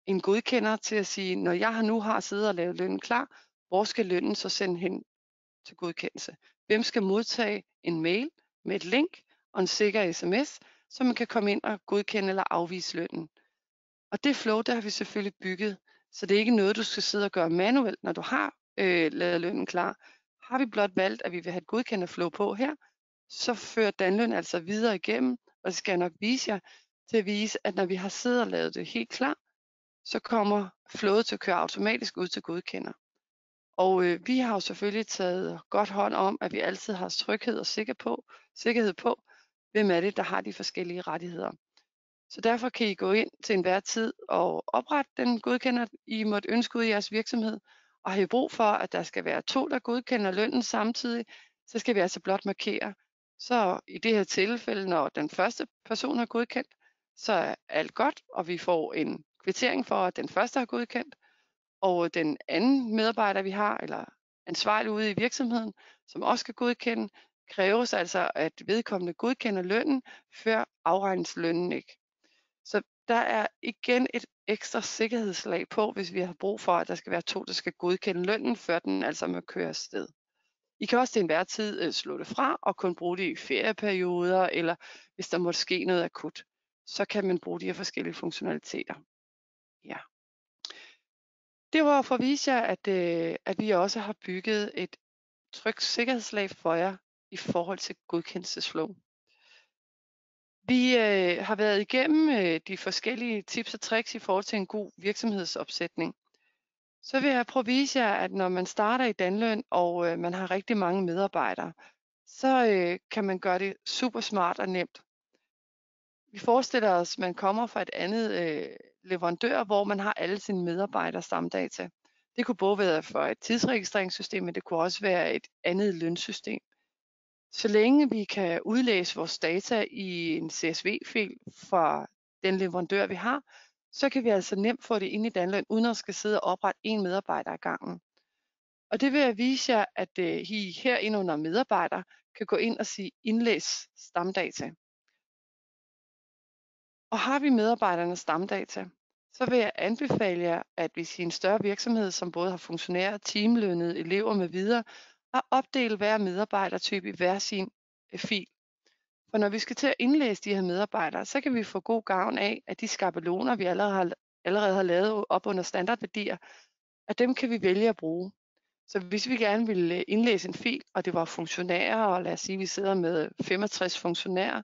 en godkender til at sige, når jeg nu har siddet og lavet lønnen klar, hvor skal lønnen så sende hen til godkendelse? Hvem skal modtage en mail med et link og en sikker sms, så man kan komme ind og godkende eller afvise lønnen? Og det flow, der har vi selvfølgelig bygget, så det er ikke noget, du skal sidde og gøre manuelt, når du har lavet lønnen klar. Har vi blot valgt, at vi vil have et godkenderflow på her, så fører Danløn altså videre igennem, og det skal jeg nok vise jer, til at vise, at når vi har siddet og lavet det helt klar, så kommer flowet til at køre automatisk ud til godkender. Og vi har jo selvfølgelig taget godt hånd om, at vi altid har tryghed og sikkerhed på, hvem er det, der har de forskellige rettigheder. Så derfor kan I gå ind til enhver tid og oprette den godkender, I måtte ønske ud i jeres virksomhed. Og har I brug for, at der skal være 2, der godkender lønnen samtidig, så skal vi altså blot markere. Så i det her tilfælde, når den første person har godkendt, så er alt godt, og vi får en kvittering for, at den første har godkendt. Og den anden medarbejder, vi har, eller ansvarlig ude i virksomheden, som også skal godkende, kræves altså, at vedkommende godkender lønnen, før afregnes lønnen ikke. Så der er igen et ekstra sikkerhedslag på, hvis vi har brug for, at der skal være 2, der skal godkende lønnen, før den altså må køre afsted. I kan også til enhver tid slå det fra og kun bruge det i ferieperioder, eller hvis der måtte ske noget akut, så kan man bruge de her forskellige funktionaliteter. Ja. Det var for at vise jer, at vi også har bygget et trygt sikkerhedslag for jer i forhold til godkendelsesflow. Vi har været igennem de forskellige tips og tricks i forhold til en god virksomhedsopsætning. Så vil jeg prøve at vise jer, at når man starter i Danløn, og man har rigtig mange medarbejdere, så kan man gøre det super smart og nemt. Vi forestiller os, at man kommer fra et andet leverandør, hvor man har alle sine medarbejdere stamdata. Det kunne både være for et tidsregistreringssystem, men det kunne også være et andet lønsystem. Så længe vi kan udlæse vores data i en CSV-fil fra den leverandør, vi har, så kan vi altså nemt få det ind i Danløn, uden at skal sidde og oprette en medarbejder ad gangen. Og det vil jeg vise jer, at I herinde under medarbejder kan gå ind og sige indlæs stamdata. Og har vi medarbejdernes stamdata, så vil jeg anbefale jer, at hvis I er en større virksomhed, som både har funktionærer, teamlønnede, elever med videre, at opdele hver medarbejdertype i hver sin fil. For når vi skal til at indlæse de her medarbejdere, så kan vi få god gavn af, at de skabeloner, vi allerede har lavet op under standardværdier, at dem kan vi vælge at bruge. Så hvis vi gerne ville indlæse en fil, og det var funktionærer, og lad os sige, at vi sidder med 65 funktionærer,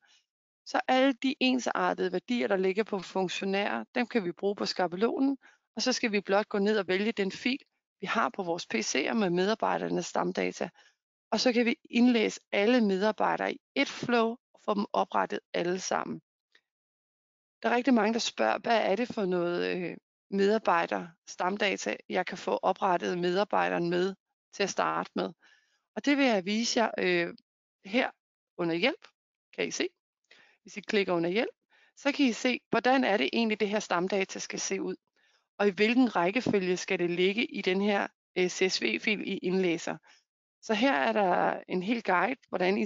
så alle de ensartede værdier, der ligger på funktionærer, dem kan vi bruge på skabelonen, og så skal vi blot gå ned og vælge den fil, vi har på vores PC'er med medarbejdernes stamdata. Og så kan vi indlæse alle medarbejdere i et flow og få dem oprettet alle sammen. Der er rigtig mange, der spørger, hvad er det for noget medarbejder stamdata, jeg kan få oprettet medarbejderen med til at starte med. Og det vil jeg vise jer her under hjælp, kan I se. Hvis I klikker under hjælp, så kan I se, hvordan er det egentlig, det her stamdata skal se ud. Og i hvilken rækkefølge skal det ligge i den her CSV-fil, I indlæser. Så her er der en hel guide, hvordan I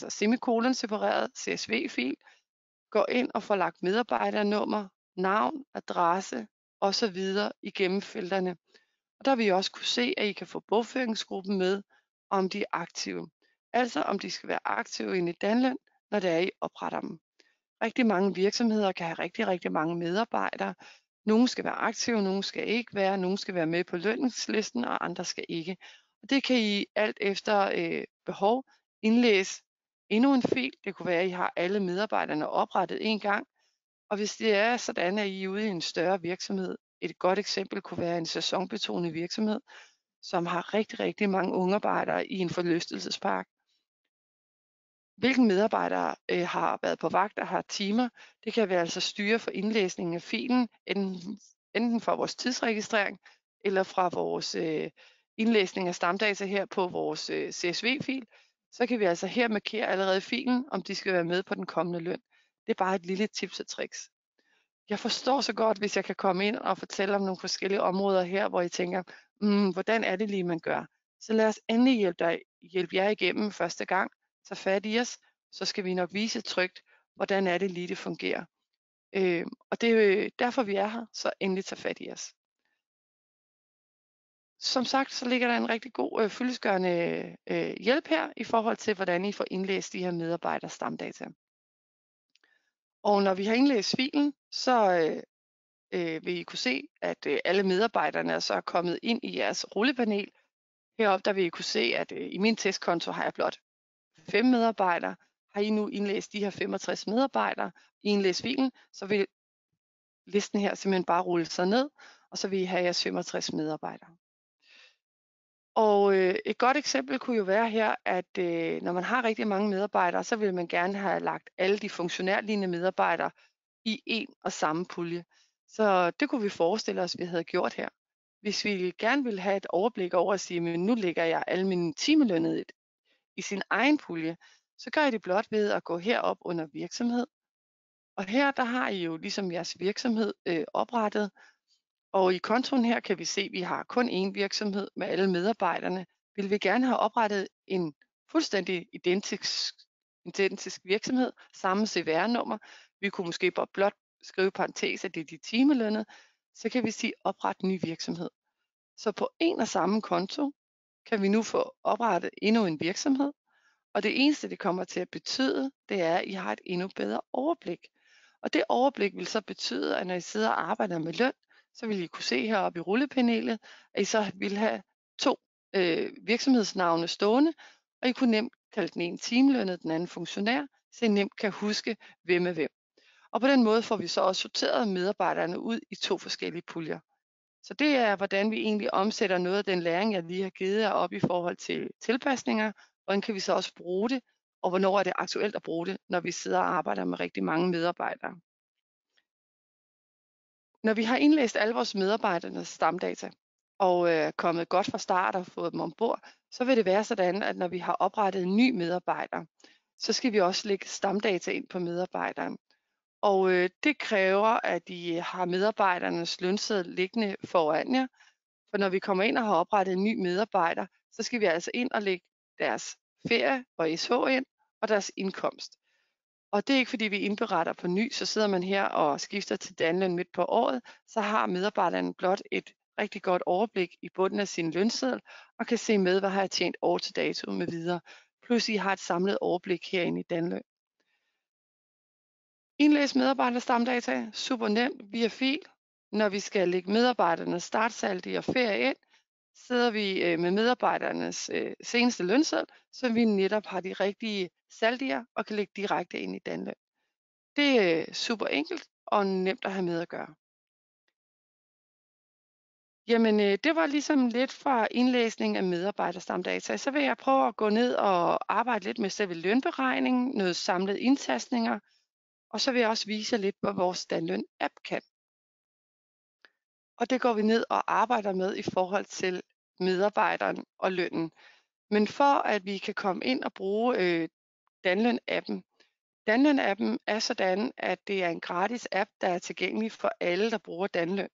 semikolon separeret CSV-fil går ind og får lagt medarbejdernummer, navn, adresse osv. igennem felterne. Og der vil I også kunne se, at I kan få bogføringsgruppen med, om de er aktive. Altså om de skal være aktive inde i Danløn, når det er, I opretter dem. Rigtig mange virksomheder kan have rigtig mange medarbejdere. Nogle skal være aktive, nogle skal ikke være, nogle skal være med på lønningslisten, og andre skal ikke. Og det kan I alt efter behov indlæse endnu en fil. Det kunne være, at I har alle medarbejderne oprettet en gang. Og hvis det er sådan, at I er ude i en større virksomhed, et godt eksempel kunne være en sæsonbetonet virksomhed, som har rigtig, rigtig mange ungarbejdere i en forlystelsespark. Hvilke medarbejdere har været på vagt og har timer, det kan vi altså styre for indlæsningen af filen, enten fra vores tidsregistrering eller fra vores indlæsning af stamdata her på vores CSV-fil. Så kan vi altså her markere allerede filen, om de skal være med på den kommende løn. Det er bare et lille tips og tricks. Jeg forstår så godt, hvis jeg kan komme ind og fortælle om nogle forskellige områder her, hvor I tænker, hvordan er det lige, man gør? Så lad os endelig hjælpe jer igennem første gang. Tag fat i os, så skal vi nok vise trygt, hvordan er det lige, det fungerer. Og det er jo derfor, vi er her, så endelig tag fat i os. Som sagt, så ligger der en rigtig god fyldestgørende hjælp her, i forhold til, hvordan I får indlæst de her medarbejders stamdata. Og når vi har indlæst filen, så vil I kunne se, at alle medarbejderne er så kommet ind i jeres rullepanel. Heroppe der vil I kunne se, at i min testkonto har jeg blot 5 medarbejdere. Har I nu indlæst de her 65 medarbejdere i indlæst filen, så vil listen her simpelthen bare rulle sig ned, og så vil I have jeres 65 medarbejdere. Og et godt eksempel kunne jo være her, at når man har rigtig mange medarbejdere, så vil man gerne have lagt alle de funktionærlignende medarbejdere i en og samme pulje. Så det kunne vi forestille os, vi havde gjort her. Hvis vi gerne ville have et overblik over at sige, men nu lægger jeg alle mine timelønnede i sin egen pulje, så gør I det blot ved at gå herop under virksomhed. Og her der har I jo ligesom jeres virksomhed oprettet. Og i kontoen her kan vi se, at vi har kun én virksomhed med alle medarbejderne. Vil vi gerne have oprettet en fuldstændig identisk virksomhed, samme CVR-nummer. Vi kunne måske blot skrive parentes, at det er de timelønnede. Så kan vi sige opret ny virksomhed. Så på en og samme konto kan vi nu få oprettet endnu en virksomhed. Og det eneste, det kommer til at betyde, det er, at I har et endnu bedre overblik. Og det overblik vil så betyde, at når I sidder og arbejder med løn, så vil I kunne se heroppe i rullepanelet, at I så vil have 2 virksomhedsnavne stående, og I kunne nemt kalde den ene timelønnet, den anden funktionær, så I nemt kan huske, hvem er hvem. Og på den måde får vi så også sorteret medarbejderne ud i 2 forskellige puljer. Så det er, hvordan vi egentlig omsætter noget af den læring, jeg lige har givet jer op i forhold til tilpasninger. Hvordan kan vi så også bruge det, og hvornår er det aktuelt at bruge det, når vi sidder og arbejder med rigtig mange medarbejdere. Når vi har indlæst alle vores medarbejdernes stamdata, og kommet godt fra start og fået dem ombord, så vil det være sådan, at når vi har oprettet en ny medarbejder, så skal vi også lægge stamdata ind på medarbejderen. Og det kræver, at I har medarbejdernes lønseddel liggende foran jer. For når vi kommer ind og har oprettet en ny medarbejder, så skal vi altså ind og lægge deres ferie og SH ind, og deres indkomst. Og det er ikke fordi vi indberetter på ny, så sidder man her og skifter til danløn midt på året, så har medarbejderen blot et rigtig godt overblik i bunden af sin lønseddel, og kan se med, hvad har jeg tjent år til dato med videre. Plus I har et samlet overblik herinde i danløn. Indlæs medarbejderstamdata, super nemt via fil. Når vi skal lægge medarbejdernes startsaldi og ferie ind, sidder vi med medarbejdernes seneste lønseddel, så vi netop har de rigtige saldier og kan lægge direkte ind i danløn. Det er super enkelt og nemt at have med at gøre. Jamen, det var ligesom lidt fra indlæsning af medarbejderstamdata. Så vil jeg prøve at gå ned og arbejde lidt med selve lønberegningen, noget samlet indtastninger, og så vil jeg også vise jer lidt, hvad vores Danløn-app kan. Og det går vi ned og arbejder med i forhold til medarbejderen og lønnen. Men for at vi kan komme ind og bruge Danløn-appen. Danløn-appen er sådan, at det er en gratis app, der er tilgængelig for alle, der bruger Danløn.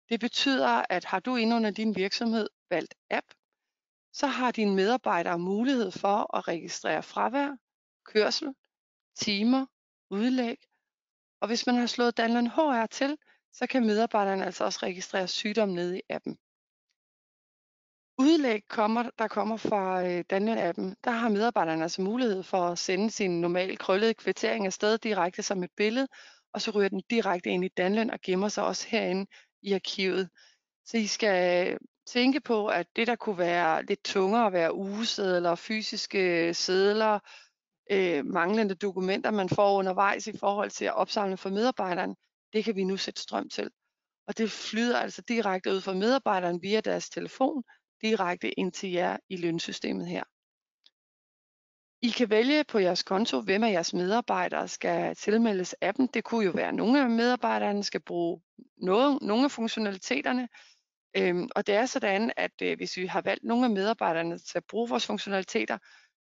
Det betyder, at har du inde under din virksomhed valgt app, så har dine medarbejdere mulighed for at registrere fravær, kørsel, timer, udlæg. Og hvis man har slået Danløn HR til, så kan medarbejderne altså også registrere sygdom nede i appen. Udlæg, der kommer fra Danløn-appen, der har medarbejderne altså mulighed for at sende sin normalt krøllede kvittering afsted direkte som et billede, og så ryger den direkte ind i Danløn og gemmer sig også herinde i arkivet. Så I skal tænke på, at det der kunne være lidt tungere at være ugesedler, fysiske sedler, manglende dokumenter, man får undervejs i forhold til at opsamle for medarbejderen, det kan vi nu sætte strøm til. Og det flyder altså direkte ud fra medarbejderen via deres telefon, direkte ind til jer i lønsystemet her. I kan vælge på jeres konto, hvem af jeres medarbejdere skal tilmeldes appen. Det kunne jo være, at nogle af medarbejderne skal bruge nogle af funktionaliteterne. Og det er sådan, at hvis vi har valgt nogle af medarbejderne til at bruge vores funktionaliteter,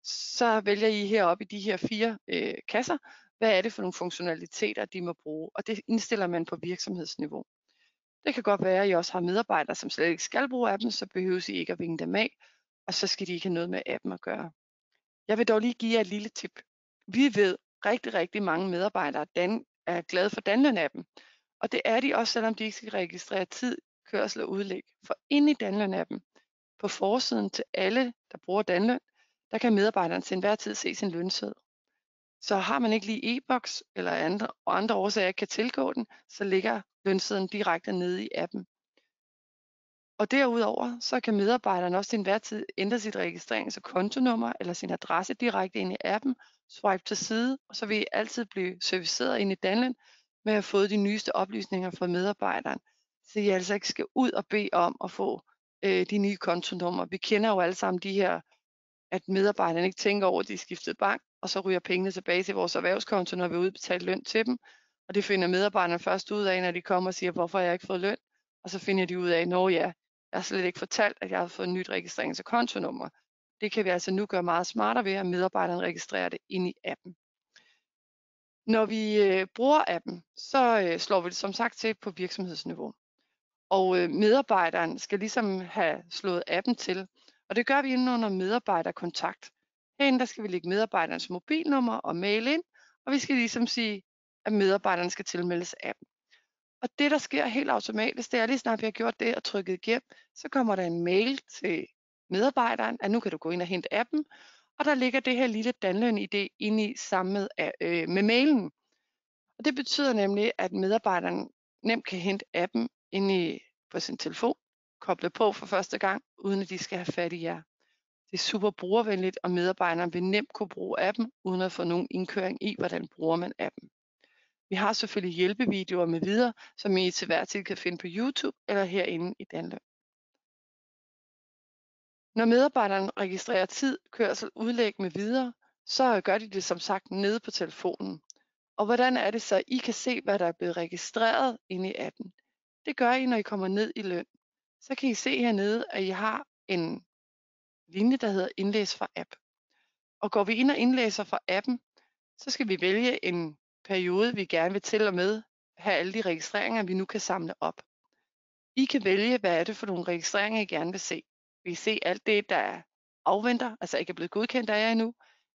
så vælger I heroppe i de her 4 kasser, hvad er det for nogle funktionaliteter, de må bruge. Og det indstiller man på virksomhedsniveau. Det kan godt være, at I også har medarbejdere, som slet ikke skal bruge appen, så behøver I ikke at vinge dem af, og så skal de ikke have noget med appen at gøre. Jeg vil dog lige give jer et lille tip. Vi ved, rigtig mange medarbejdere er glade for Danløn-appen, og det er de også, selvom de ikke skal registrere tid, kørsel og udlæg. For inde i Danløn-appen, på forsiden til alle, der bruger Danløn, der kan medarbejderen til enhver tid se sin lønseddel. Så har man ikke lige e-boks eller andre årsager ikke kan tilgå den, så ligger lønsedlen direkte nede i appen. Og derudover så kan medarbejderen også til enhver tid ændre sit registrerings- og kontonummer eller sin adresse direkte ind i appen, swipe til side, og så vil I altid blive serviceret ind i Danløn med at have fået de nyeste oplysninger fra medarbejderen, så I altså ikke skal ud og bede om at få de nye kontonummer. Vi kender jo alle sammen de her, at medarbejderne ikke tænker over, at de skiftede bank, og så ryger pengene tilbage til vores erhvervskonto, når vi udbetaler løn til dem. Og det finder medarbejderne først ud af, når de kommer og siger, hvorfor har jeg ikke fået løn? Og så finder de ud af, at jeg har slet ikke fortalt, at jeg har fået et nyt registrerings- og kontonummer. Det kan vi altså nu gøre meget smartere ved, at medarbejderne registrerer det ind i appen. Når vi bruger appen, så slår vi det som sagt til på virksomhedsniveau. Og medarbejderen skal ligesom have slået appen til. Og det gør vi inde under medarbejderkontakt. Herinde der skal vi lægge medarbejderens mobilnummer og mail ind, og vi skal ligesom sige, at medarbejderen skal tilmeldes appen. Og det, der sker helt automatisk, det er lige snart vi har gjort det og trykket igennem, så kommer der en mail til medarbejderen, at nu kan du gå ind og hente appen, og der ligger det her lille Danløn-ID inde i sammen med mailen. Og det betyder nemlig, at medarbejderen nemt kan hente appen inde på sin telefon, koble på for første gang, uden at de skal have fat i jer. Det er super brugervenligt, og medarbejderen vil nemt kunne bruge appen, uden at få nogen indkøring i, hvordan bruger man appen. Vi har selvfølgelig hjælpevideoer med videre, som I til hver tid kan finde på YouTube eller herinde i Danløn. Når medarbejderen registrerer tid, kørsel, udlæg med videre, så gør de det som sagt nede på telefonen. Og hvordan er det så, I kan se, hvad der er blevet registreret inde i appen? Det gør I, når I kommer ned i løn. Så kan I se hernede, at I har en linje, der hedder indlæs fra app. Og går vi ind og indlæser fra appen, så skal vi vælge en periode, vi gerne vil til og med have alle de registreringer, vi nu kan samle op. I kan vælge, hvad er det for nogle registreringer, I gerne vil se. Vil I se alt det, der afventer, altså ikke er blevet godkendt af jer endnu?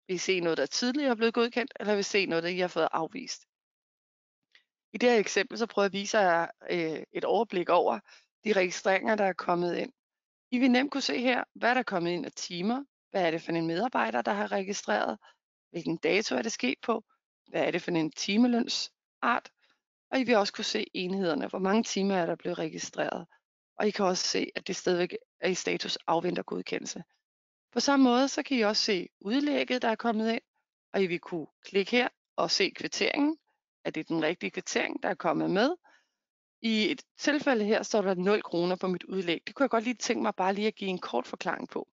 Vil I se noget, der tidligere er blevet godkendt, eller vil I se noget, der I har fået afvist? I det her eksempel, så prøver jeg at vise jer et overblik over de registreringer, der er kommet ind. I vil nemt kunne se her, hvad der er kommet ind af timer, hvad er det for en medarbejder, der har registreret, hvilken dato er det sket på, hvad er det for en timelønsart, og I vil også kunne se enhederne, hvor mange timer er der blevet registreret. Og I kan også se, at det stadigvæk er i status afventer godkendelse. På samme måde, så kan I også se udlægget, der er kommet ind, og I vil kunne klikke her og se kvitteringen, at det er den rigtige kvittering, der er kommet med. I et tilfælde her står der 0 kroner på mit udlæg. Det kunne jeg godt lige tænke mig bare lige at give en kort forklaring på.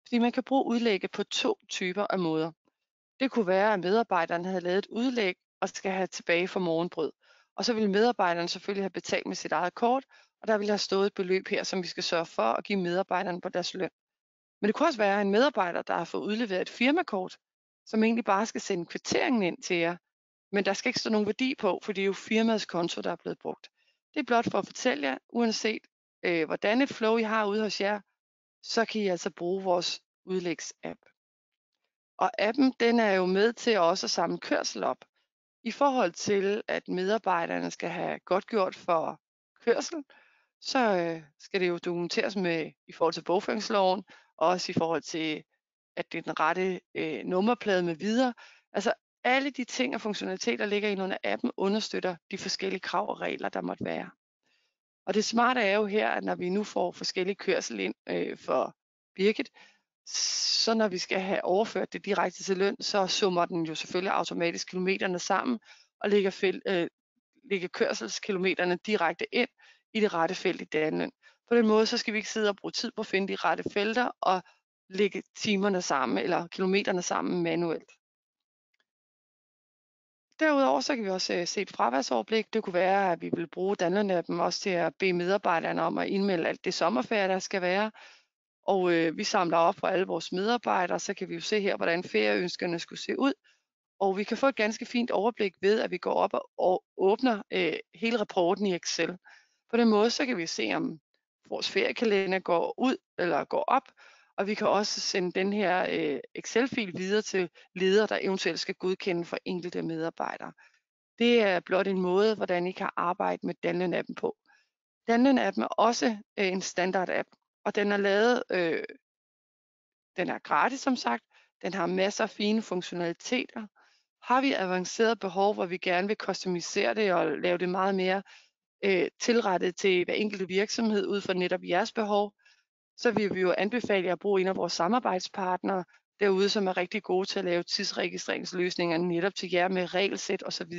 Fordi man kan bruge udlægget på 2 typer af måder. Det kunne være, at medarbejderen havde lavet et udlæg og skal have tilbage for morgenbrød. Og så vil medarbejderen selvfølgelig have betalt med sit eget kort, og der vil have stået et beløb her, som vi skal sørge for at give medarbejderen på deres løn. Men det kunne også være en medarbejder, der har fået udleveret et firmakort, som egentlig bare skal sende kvitteringen ind til jer. Men der skal ikke stå nogen værdi på, for det er jo firmaets konto, der er blevet brugt. Det er blot for at fortælle jer, uanset hvordan et flow I har ude hos jer, så kan I altså bruge vores udlægsapp. Og appen, den er jo med til også at samle kørsel op. I forhold til, at medarbejderne skal have godtgjort for kørsel, så skal det jo dokumenteres med i forhold til bogføringsloven, og også i forhold til, at det er den rette nummerplade med videre. Altså alle de ting og funktionaliteter ligger ind under appen, understøtter de forskellige krav og regler, der måtte være. Og det smarte er jo her, at når vi nu får forskellige kørsel ind for Birgit, Så når vi skal have overført det direkte til løn, så summer den jo selvfølgelig automatisk kilometerne sammen og lægger kørselskilometerne direkte ind i det rette felt i Danløn. På den måde så skal vi ikke sidde og bruge tid på at finde de rette felter og lægge timerne sammen eller kilometerne sammen manuelt. Derudover så kan vi også se et fraværsoverblik. Det kunne være, at vi vil bruge Danløn-appen også til at bede medarbejderne om at indmelde alt det sommerferie, der skal være. Og vi samler op på alle vores medarbejdere, så kan vi jo se her, hvordan ferieønskerne skulle se ud. Og vi kan få et ganske fint overblik ved, at vi går op og åbner hele rapporten i Excel. På den måde så kan vi se, om vores feriekalender går ud eller går op, og vi kan også sende den her Excel-fil videre til ledere, der eventuelt skal godkende for enkelte medarbejdere. Det er blot en måde, hvordan I kan arbejde med Danløn-appen på. Danløn-appen er også en standard-app, og den er lavet, den er gratis som sagt, den har masser af fine funktionaliteter. Har vi avanceret behov, hvor vi gerne vil customisere det og lave det meget mere tilrettet til hver enkelt virksomhed ud fra netop jeres behov, så vil vi jo anbefale jer at bruge en af vores samarbejdspartnere derude, som er rigtig gode til at lave tidsregistreringsløsninger netop til jer med regelsæt osv.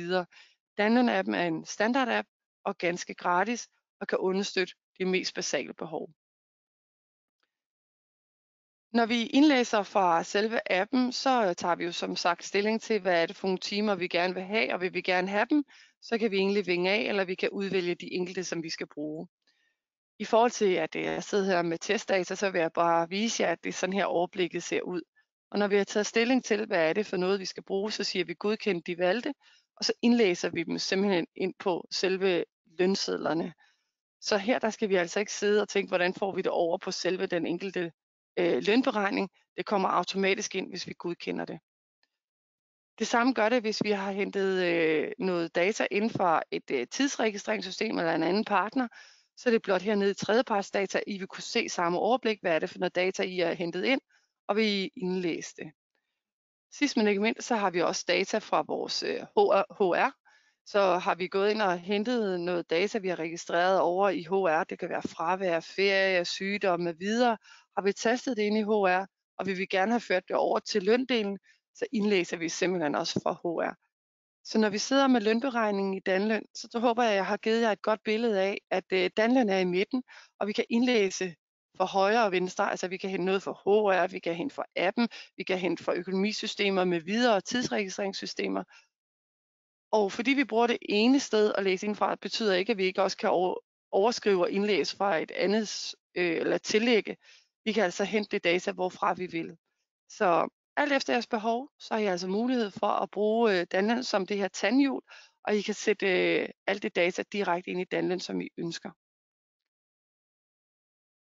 Danløn-appen er en standard-app og ganske gratis og kan understøtte de mest basale behov. Når vi indlæser fra selve appen, så tager vi jo som sagt stilling til, hvad er det for nogle timer, vi gerne vil have, og vil vi gerne have dem, så kan vi egentlig vinge af, eller vi kan udvælge de enkelte, som vi skal bruge. I forhold til, at jeg sidder her med testdata, så vil jeg bare vise jer, at det er sådan her overblikket ser ud. Og når vi har taget stilling til, hvad er det for noget, vi skal bruge, så siger vi godkendt de valgte, og så indlæser vi dem simpelthen ind på selve lønsedlerne. Så her der skal vi altså ikke sidde og tænke, hvordan får vi det over på selve den enkelte lønberegning. Det kommer automatisk ind, hvis vi godkender det. Det samme gør det, hvis vi har hentet noget data inden for et tidsregistreringssystem eller en anden partner, så er det blot hernede i tredjepartsdata, I vil kunne se samme overblik, hvad er det for noget data, I har hentet ind, og vil I indlæse det. Sidst men ikke mindst, så har vi også data fra vores HR. Så har vi gået ind og hentet noget data, vi har registreret over i HR. Det kan være fravær, ferie, sygdom med videre. Har vi tastet det ind i HR, og vi vil gerne have ført det over til løndelen, så indlæser vi simpelthen også fra HR. Så når vi sidder med lønberegningen i Danløn, så håber jeg, at jeg har givet jer et godt billede af, at Danløn er i midten, og vi kan indlæse for højre og venstre. Altså vi kan hente noget fra HR, vi kan hente fra appen, vi kan hente fra økonomisystemer med videre tidsregistreringssystemer. Og fordi vi bruger det ene sted at læse ind fra, betyder ikke, at vi ikke også kan overskrive og indlæse fra et andet eller tillægge. Vi kan altså hente det data, hvorfra vi vil. Så alt efter jeres behov, så har I altså mulighed for at bruge Danløn som det her tandhjul, og I kan sætte alt det data direkte ind i Danløn, som I ønsker.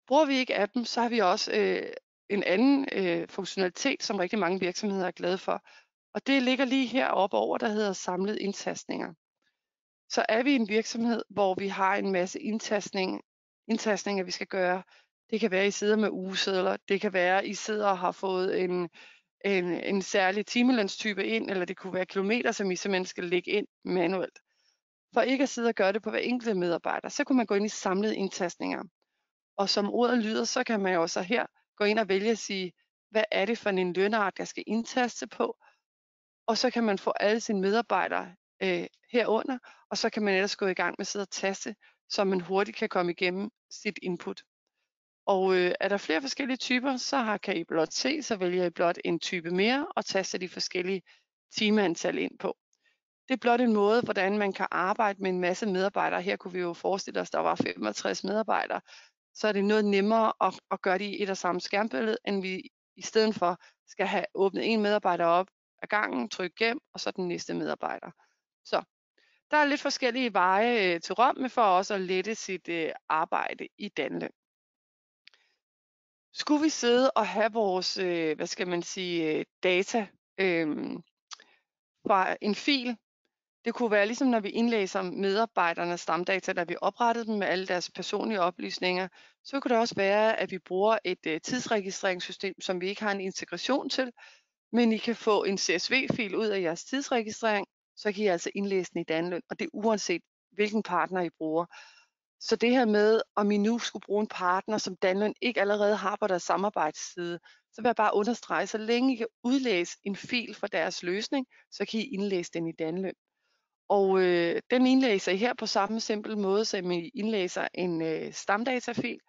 Bruger vi ikke appen, så har vi også en anden funktionalitet, som rigtig mange virksomheder er glade for. Og det ligger lige heroppe over, der hedder samlede indtastninger. Så er vi en virksomhed, hvor vi har en masse indtastninger, vi skal gøre. Det kan være, at I sidder med ugesedler. Det kan være, at I sidder og har fået en særlig timelønstype ind, eller det kunne være kilometer, som I simpelthen skal lægge ind manuelt. For ikke at sidde og gøre det på hver enkelt medarbejder, så kunne man gå ind i samlede indtastninger. Og som ordet lyder, så kan man jo så her gå ind og vælge at sige, hvad er det for en lønart, jeg skal indtaste på? Og så kan man få alle sine medarbejdere herunder, og så kan man ellers gå i gang med at sidde og taste, så man hurtigt kan komme igennem sit input. Og er der flere forskellige typer, så kan I blot se, så vælger I blot en type mere og taster de forskellige timeantal ind på. Det er blot en måde, hvordan man kan arbejde med en masse medarbejdere. Her kunne vi jo forestille os, at der var 65 medarbejdere. Så er det noget nemmere at gøre det i et og samme skærmbillede, end vi i stedet for skal have åbnet en medarbejder op ad gangen, trykke gem, og så den næste medarbejder. Så der er lidt forskellige veje til Rom for også at lette sit arbejde i Danløn. Skulle vi sidde og have vores, data fra en fil? Det kunne være ligesom når vi indlæser medarbejdernes stamdata, da vi oprettede dem med alle deres personlige oplysninger. Så kunne det også være, at vi bruger et tidsregistreringssystem, som vi ikke har en integration til, men I kan få en CSV-fil ud af jeres tidsregistrering, så kan I altså indlæse den i Danløn, og det er uanset hvilken partner I bruger. Så det her med, om I nu skulle bruge en partner, som Danløn ikke allerede har på deres samarbejdsside, så vil jeg bare understrege, så længe I kan udlæse en fil fra deres løsning, så kan I indlæse den i Danløn. Og den indlæser I her på samme simpel måde, som I indlæser en stamdatafil.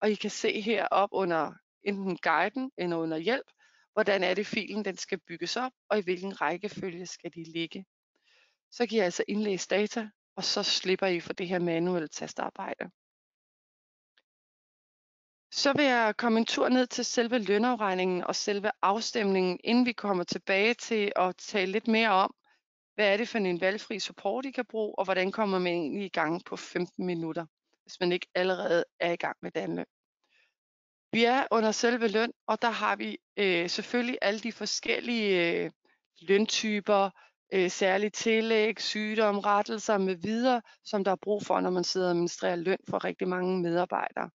Og I kan se herop under enten guiden eller under hjælp, hvordan er det filen den skal bygges op, og i hvilken rækkefølge skal de ligge. Så kan I altså indlæse data, og så slipper I for det her manuelle tastarbejde. Så vil jeg komme en tur ned til selve lønafregningen og selve afstemningen, inden vi kommer tilbage til at tale lidt mere om, hvad er det for en valgfri support, I kan bruge, og hvordan kommer man egentlig i gang på 15 minutter, hvis man ikke allerede er i gang med Danløn. Vi er under selve løn, og der har vi selvfølgelig alle de forskellige løntyper, særlige tillæg, sygdom, rettelser med videre, som der er brug for, når man sidder og administrerer løn for rigtig mange medarbejdere.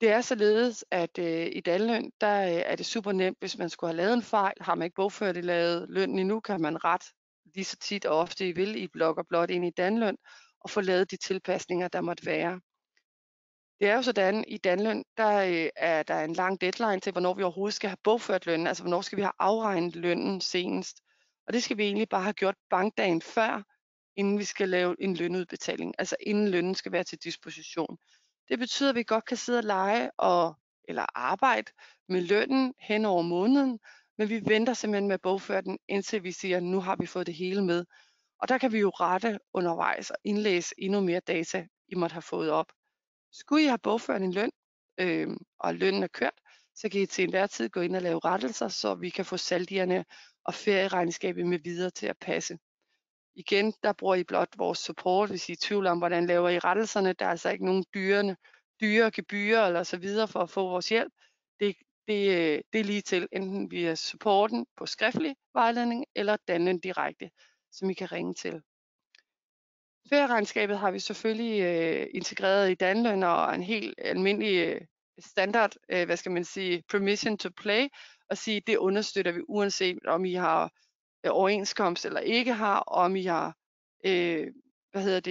Det er således, at i Danløn, der er det super nemt, hvis man skulle have lavet en fejl. Har man ikke bogført lavet lønnen endnu, kan man ret lige så tit og ofte I vil i blok og blot ind i Danløn og få lavet de tilpasninger, der måtte være. Det er jo sådan, i Danløn, der er der en lang deadline til, hvornår vi overhovedet skal have bogført lønnen, altså hvornår skal vi have afregnet lønnen senest. Og det skal vi egentlig bare have gjort bankdagen før, inden vi skal lave en lønudbetaling, altså inden lønnen skal være til disposition. Det betyder, at vi godt kan sidde og lege eller arbejde med lønnen hen over måneden, men vi venter simpelthen med at bogføre den, indtil vi siger, at nu har vi fået det hele med. Og der kan vi jo rette undervejs og indlæse endnu mere data, I måtte have fået op. Skulle I have bogført en løn, og lønnen er kørt, så kan I til enhver tid gå ind og lave rettelser, så vi kan få saldierne og ferieregnskabet med videre til at passe. Igen, der bruger I blot vores support, hvis I er i tvivl om, hvordan laver I rettelserne. Der er altså ikke nogen dyre gebyrer eller så videre for at få vores hjælp. Det er lige til, enten via supporten på skriftlig vejledning eller Danløn direkte, som I kan ringe til. Ferieregnskabet har vi selvfølgelig integreret i Danløn og en helt almindelig standard, permission to play, og sige, det understøtter vi uanset om I har overenskomst eller ikke har, og om I har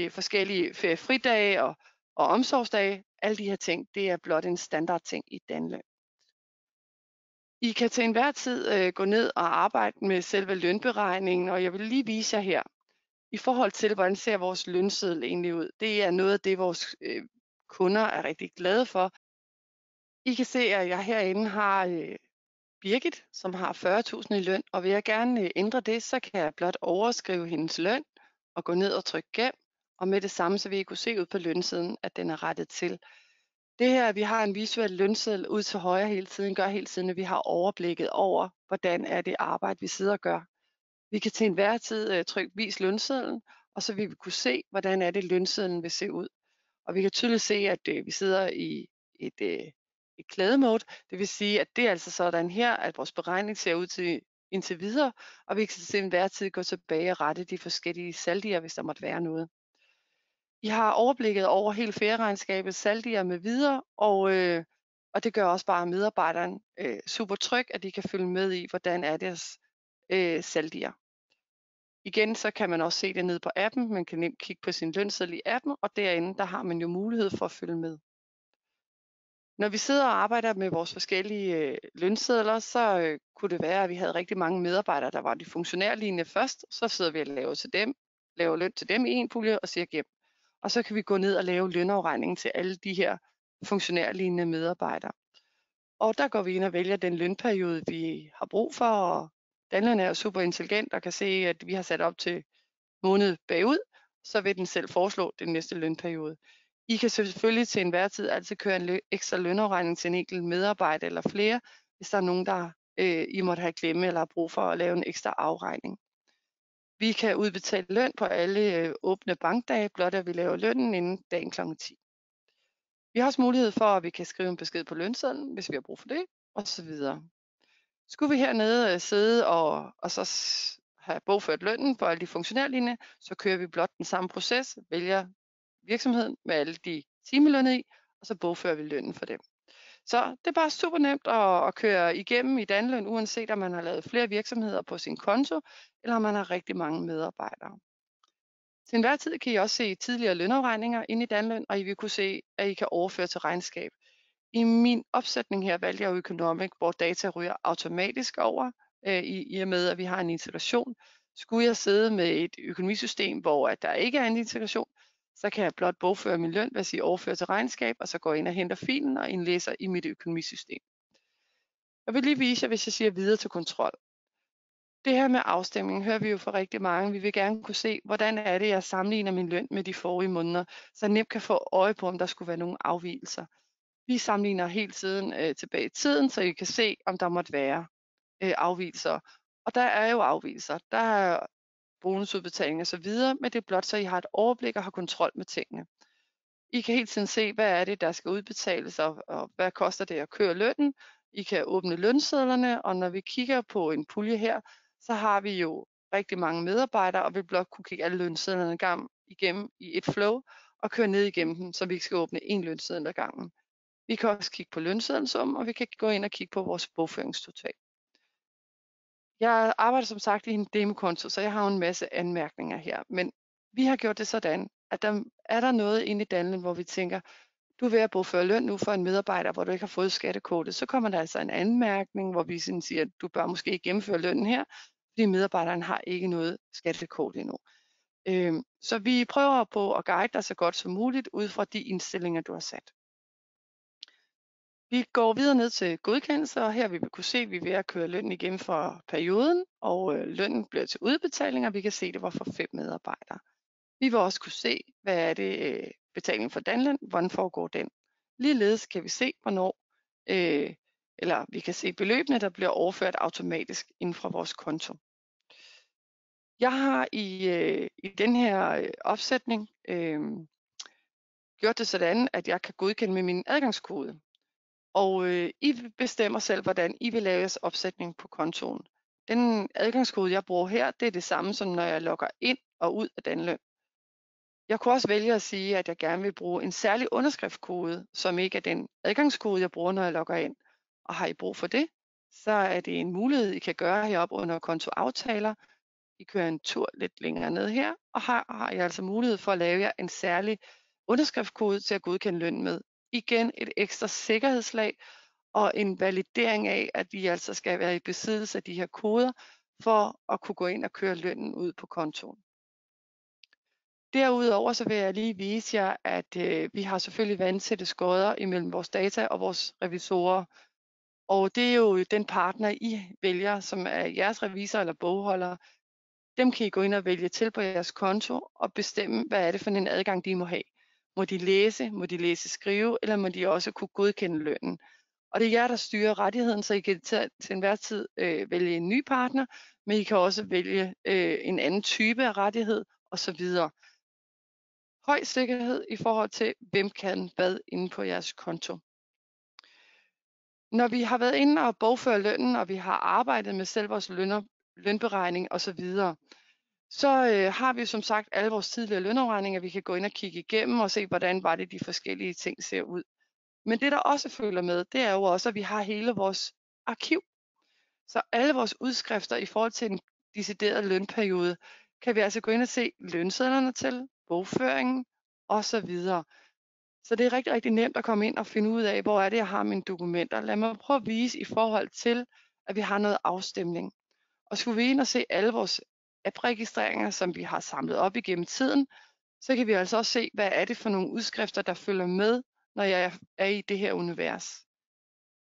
forskellige feriefridage og omsorgsdage. Alle de her ting, det er blot en standardting i Danløn. I kan til enhver tid gå ned og arbejde med selve lønberegningen, og jeg vil lige vise jer her, i forhold til, hvordan ser vores lønseddel egentlig ud. Det er noget af det, vores kunder er rigtig glade for. I kan se, at jeg herinde har Birgit, som har 40.000 i løn, og vil jeg gerne ændre det, så kan jeg blot overskrive hendes løn og gå ned og trykke gem, og med det samme, så vil I kunne se ud på lønsiden, at den er rettet til. Det her, at vi har en visuel lønseddel ud til højre hele tiden, gør hele tiden, at vi har overblikket over, hvordan er det arbejde, vi sidder og gør. Vi kan til enhver tid trykke vis lønsedlen, og så vil vi kunne se, hvordan er det lønsedlen vil se ud. Og vi kan tydeligt se, at vi sidder i et klædemode. Det vil sige, at det er altså sådan her, at vores beregning ser ud til indtil videre, og vi kan til enhver tid gå tilbage og rette de forskellige saldier, hvis der måtte være noget. I har overblikket over hele ferieregnskabet, saldier med videre, og det gør også bare medarbejderen super tryg, at de kan følge med i, hvordan er deres saldier. Igen, så kan man også se det nede på appen. Man kan nemt kigge på sin lønseddel i appen, og derinde, der har man jo mulighed for at følge med. Når vi sidder og arbejder med vores forskellige lønsedler, så kunne det være, at vi havde rigtig mange medarbejdere, der var de funktionærlignende først. Så sidder vi og laver løn til dem i en pulje og siger gem. Og så kan vi gå ned og lave lønafregningen til alle de her funktionærlignende medarbejdere. Og der går vi ind og vælger den lønperiode, vi har brug for, og Danløn er jo super intelligent og kan se, at vi har sat op til måned bagud, så vil den selv foreslå den næste lønperiode. I kan selvfølgelig til enhver tid altid køre en ekstra lønafregning til en enkelt medarbejder eller flere, hvis der er nogen, der I måtte have glemme eller har brug for at lave en ekstra afregning. Vi kan udbetale løn på alle åbne bankdage, blot at vi laver lønnen inden dagen kl. 10. Vi har også mulighed for, at vi kan skrive en besked på lønsedlen, hvis vi har brug for det, osv. Skulle vi hernede sidde og så have bogført lønnen på alle de funktionærlinjer, så kører vi blot den samme proces, vælger virksomheden med alle de timelønne i, og så bogfører vi lønnen for dem. Så det er bare super nemt at køre igennem i Danløn, uanset om man har lavet flere virksomheder på sin konto, eller om man har rigtig mange medarbejdere. Til enhver tid kan I også se tidligere lønafregninger inde i Danløn, og I vil kunne se, at I kan overføre til regnskab. I min opsætning her valgte jeg Økonomic, hvor data ryger automatisk over, i og med at vi har en integration. Skulle jeg sidde med et økonomisystem, hvor at der ikke er en integration, så kan jeg blot bogføre min løn ved at sige overføre til regnskab, og så går jeg ind og henter filen og indlæser i mit økonomisystem. Jeg vil lige vise jer, hvis jeg siger videre til kontrol. Det her med afstemning hører vi jo fra rigtig mange. Vi vil gerne kunne se, hvordan er det, jeg sammenligner min løn med de forrige måneder, så jeg nemt kan få øje på, om der skulle være nogle afvigelser. Vi sammenligner hele tiden tilbage i tiden, så I kan se, om der måtte være afvigelser. Og der er jo afvigelser. Der er bonusudbetaling og så videre, men det er blot så I har et overblik og har kontrol med tingene. I kan hele tiden se, hvad er det, der skal udbetales, og hvad koster det at køre lønnen. I kan åbne lønsedlerne, og når vi kigger på en pulje her, så har vi jo rigtig mange medarbejdere, og vil blot kunne kigge alle lønsedlerne igennem i et flow, og køre ned igennem dem, så vi ikke skal åbne en lønseddel ad gangen. Vi kan også kigge på lønseddelsum, og vi kan gå ind og kigge på vores bogføringstotal. Jeg arbejder som sagt i en demokonto, så jeg har en masse anmærkninger her, men vi har gjort det sådan, at er der noget inde i Danlen, hvor vi tænker, du er ved at bogføre løn nu for en medarbejder, hvor du ikke har fået skattekortet, så kommer der altså en anmærkning, hvor vi sådan siger, at du bør måske ikke gennemføre lønnen her, fordi medarbejderen har ikke noget skattekort endnu. Så vi prøver på at guide dig så godt som muligt ud fra de indstillinger, du har sat. Vi går videre ned til godkendelse, og her vil vi kunne se, at vi er ved at køre lønnen igennem for perioden, og lønnen bliver til udbetaling, og vi kan se, at det var for 5 medarbejdere. Vi vil også kunne se, hvad er det betaling for Danlen, hvordan foregår den. Ligeledes kan vi se, hvornår, eller vi kan se beløbene, der bliver overført automatisk inden fra vores konto. Jeg har i den her opsætning gjort det sådan, at jeg kan godkende med min adgangskode. Og I bestemmer selv, hvordan I vil lave jeres opsætning på kontoen. Den adgangskode, jeg bruger her, det er det samme som når jeg logger ind og ud af Danløn. Jeg kunne også vælge at sige, at jeg gerne vil bruge en særlig underskriftskode, som ikke er den adgangskode, jeg bruger, når jeg logger ind. Og har I brug for det, så er det en mulighed, I kan gøre heroppe under kontoaftaler. I kører en tur lidt længere ned her, og har I altså mulighed for at lave jer en særlig underskriftskode til at godkende løn med. Igen et ekstra sikkerhedslag og en validering af, at I altså skal være i besiddelse af de her koder, for at kunne gå ind og køre lønnen ud på kontoen. Derudover så vil jeg lige vise jer, at vi har selvfølgelig vandtætte skodder imellem vores data og vores revisorer. Og det er jo den partner, I vælger, som er jeres revisor eller bogholder. Dem kan I gå ind og vælge til på jeres konto og bestemme, hvad er det for en adgang, de må have. Må de læse, skrive, eller må de også kunne godkende lønnen. Og det er jer, der styrer rettigheden, så I kan til enhver tid vælge en ny partner, men I kan også vælge en anden type af rettighed osv. Høj sikkerhed i forhold til, hvem kan hvad inde på jeres konto. Når vi har været inde og bogføre lønnen, og vi har arbejdet med selv vores lønberegning osv., så har vi som sagt alle vores tidligere lønafregninger, vi kan gå ind og kigge igennem og se, hvordan var det de forskellige ting ser ud. Men det, der også følger med, det er jo også, at vi har hele vores arkiv. Så alle vores udskrifter i forhold til en decideret lønperiode, kan vi altså gå ind og se lønsedlerne til, bogføringen osv. Så det er rigtig, rigtig nemt at komme ind og finde ud af, hvor er det, jeg har mine dokumenter. Lad mig prøve at vise i forhold til, at vi har noget afstemning. Og skulle vi ind og se alle vores app-registreringer, som vi har samlet op igennem tiden, så kan vi altså også se, hvad er det for nogle udskrifter, der følger med, når jeg er i det her univers.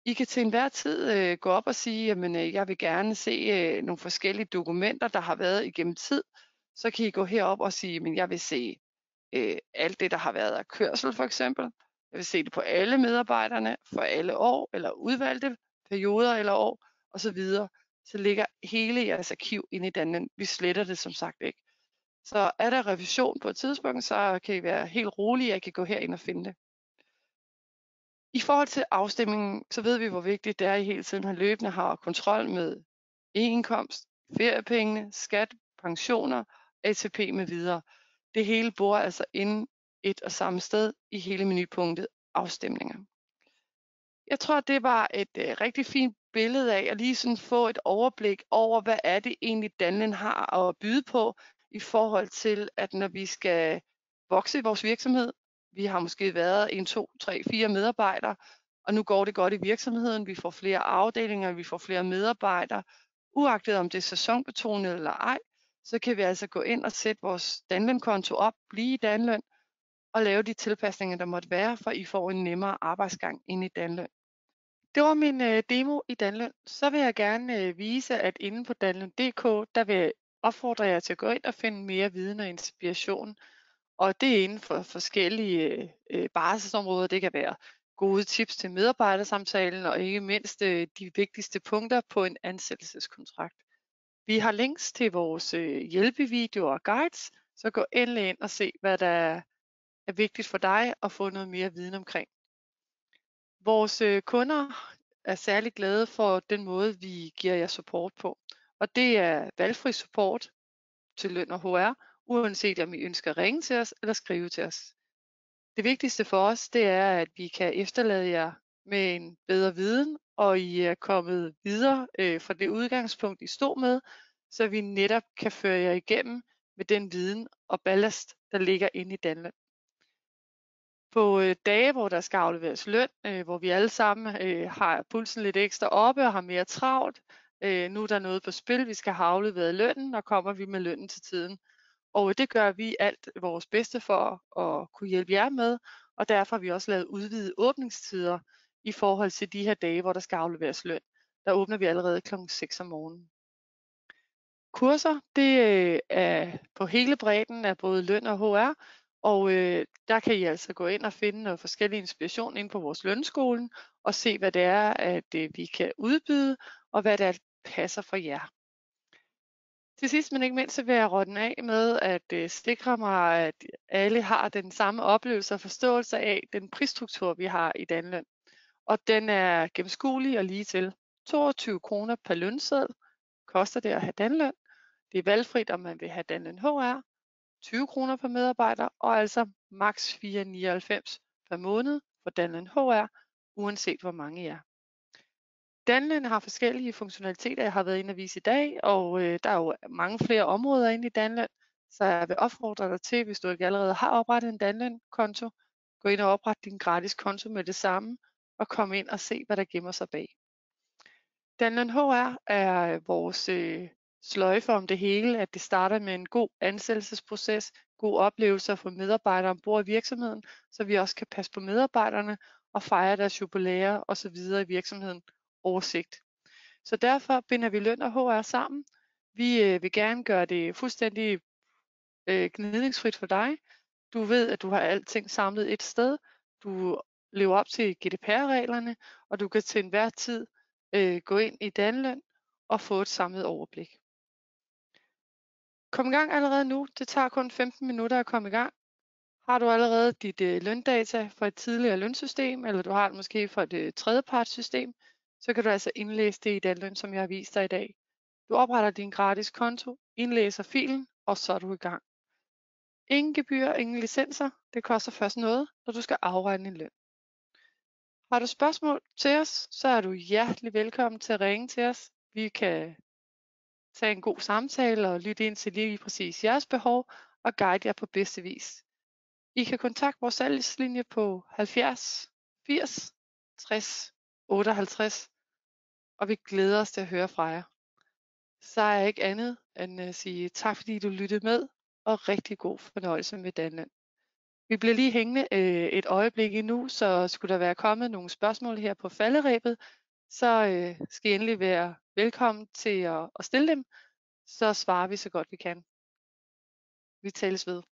I kan til enhver tid gå op og sige, at jeg vil gerne se nogle forskellige dokumenter, der har været igennem tid. Så kan I gå herop og sige, at jeg vil se alt det, der har været af kørsel for eksempel. Jeg vil se det på alle medarbejderne for alle år, eller udvalgte perioder eller år osv. Så ligger hele jeres arkiv inde i Danlen. Vi sletter det som sagt ikke. Så er der revision på et tidspunkt, så kan I være helt rolige, at I kan gå herind og finde det. I forhold til afstemningen, så ved vi, hvor vigtigt det er, at I hele tiden løbende har kontrol med indkomst, feriepengene, skat, pensioner, ATP med videre. Det hele bor altså inde et og samme sted i hele menupunktet afstemninger. Jeg tror, det var et rigtig fint billede af at lige sådan få et overblik over, hvad er det egentlig Danlen har at byde på i forhold til, at når vi skal vokse i vores virksomhed, vi har måske været 1, 2, 3, 4 medarbejdere, Og nu går det godt i virksomheden, vi får flere afdelinger, vi får flere medarbejdere. Uagtet om det er sæsonbetonet eller ej, så kan vi altså gå ind og sætte vores Danløn-konto op, blive i Danløn og lave de tilpasninger, der måtte være, for I får en nemmere arbejdsgang inde i Danløn. Det var min demo i Danløn. Så vil jeg gerne vise, at inde på danløn.dk, der vil jeg opfordre jer til at gå ind og finde mere viden og inspiration. Og det er inden for forskellige barselsområder. Det kan være gode tips til medarbejdersamtalen, og ikke mindst de vigtigste punkter på en ansættelseskontrakt. Vi har links til vores hjælpevideoer og guides, så gå endelig ind og se, hvad der er vigtigt for dig at få noget mere viden omkring. Vores kunder er særlig glade for den måde, vi giver jer support på. Og det er valgfri support til løn og HR, uanset om I ønsker at ringe til os eller skrive til os. Det vigtigste for os, det er, at vi kan efterlade jer med en bedre viden, og I er kommet videre fra det udgangspunkt, I stod med, så vi netop kan føre jer igennem med den viden og ballast, der ligger inde i Danløn. På dage, hvor der skal afleveres løn, hvor vi alle sammen har pulsen lidt ekstra oppe og har mere travlt, nu er der noget på spil, vi skal have afleveret lønnen, og kommer vi med lønnen til tiden. Og det gør vi alt vores bedste for at kunne hjælpe jer med, og derfor har vi også lavet udvidede åbningstider i forhold til de her dage, hvor der skal afleveres løn. Der åbner vi allerede kl. 6 om morgenen. Kurser, det er på hele bredden af både løn og HR, og der kan I altså gå ind og finde noget forskellig inspiration inde på vores lønskolen, og se hvad det er, at vi kan udbyde, og hvad det er, der passer for jer. Til sidst, men ikke mindst, så vil jeg runde af med at sikre mig, at alle har den samme oplevelse og forståelse af den prisstruktur, vi har i Danløn. Og den er gennemskuelig og lige til. 22 kroner per lønseddel koster det at have Danløn. Det er valgfrit, om man vil have Danløn HR, 20 kroner per medarbejder, og altså maks 4,99 per måned for Danløn HR, uanset hvor mange I er. Danløn har forskellige funktionaliteter, jeg har været inde og vise i dag, og der er jo mange flere områder inde i Danløn, så jeg vil opfordre dig til, hvis du ikke allerede har oprettet en Danløn-konto, gå ind og opret din gratis konto med det samme, og kom ind og se, hvad der gemmer sig bag. Danløn HR er vores sløjfe om det hele, at det starter med en god ansættelsesproces, gode oplevelser for medarbejdere ombord i virksomheden, så vi også kan passe på medarbejderne og fejre deres jubilæer osv. i virksomheden oversigt. Så derfor binder vi løn og HR sammen. Vi vil gerne gøre det fuldstændig gnidningsfrit for dig. Du ved, at du har alting samlet et sted. Du lever op til GDPR-reglerne, og du kan til enhver tid gå ind i Danløn og få et samlet overblik. Kom i gang allerede nu. Det tager kun 15 minutter at komme i gang. Har du allerede dit løndata fra et tidligere lønsystem, eller du har det måske fra et tredjepartssystem, så kan du altså indlæse det i Danløn, som jeg har vist dig i dag. Du opretter din gratis konto, indlæser filen, og så er du i gang. Ingen gebyr, ingen licenser. Det koster først noget, når du skal afregne din løn. Har du spørgsmål til os, så er du hjertelig velkommen til at ringe til os. Vi kan tage en god samtale og lytte ind til lige præcis jeres behov og guide jer på bedste vis. I kan kontakte vores salgslinje på 70 80 60 58, og vi glæder os til at høre fra jer. Så er jeg ikke andet end at sige tak, fordi du lyttede med, og rigtig god fornøjelse med Danløn. Vi bliver lige hængende et øjeblik endnu, så skulle der være kommet nogle spørgsmål her på falderebet, så skal I endelig være velkommen til at stille dem, så svarer vi så godt vi kan. Vi tales ved.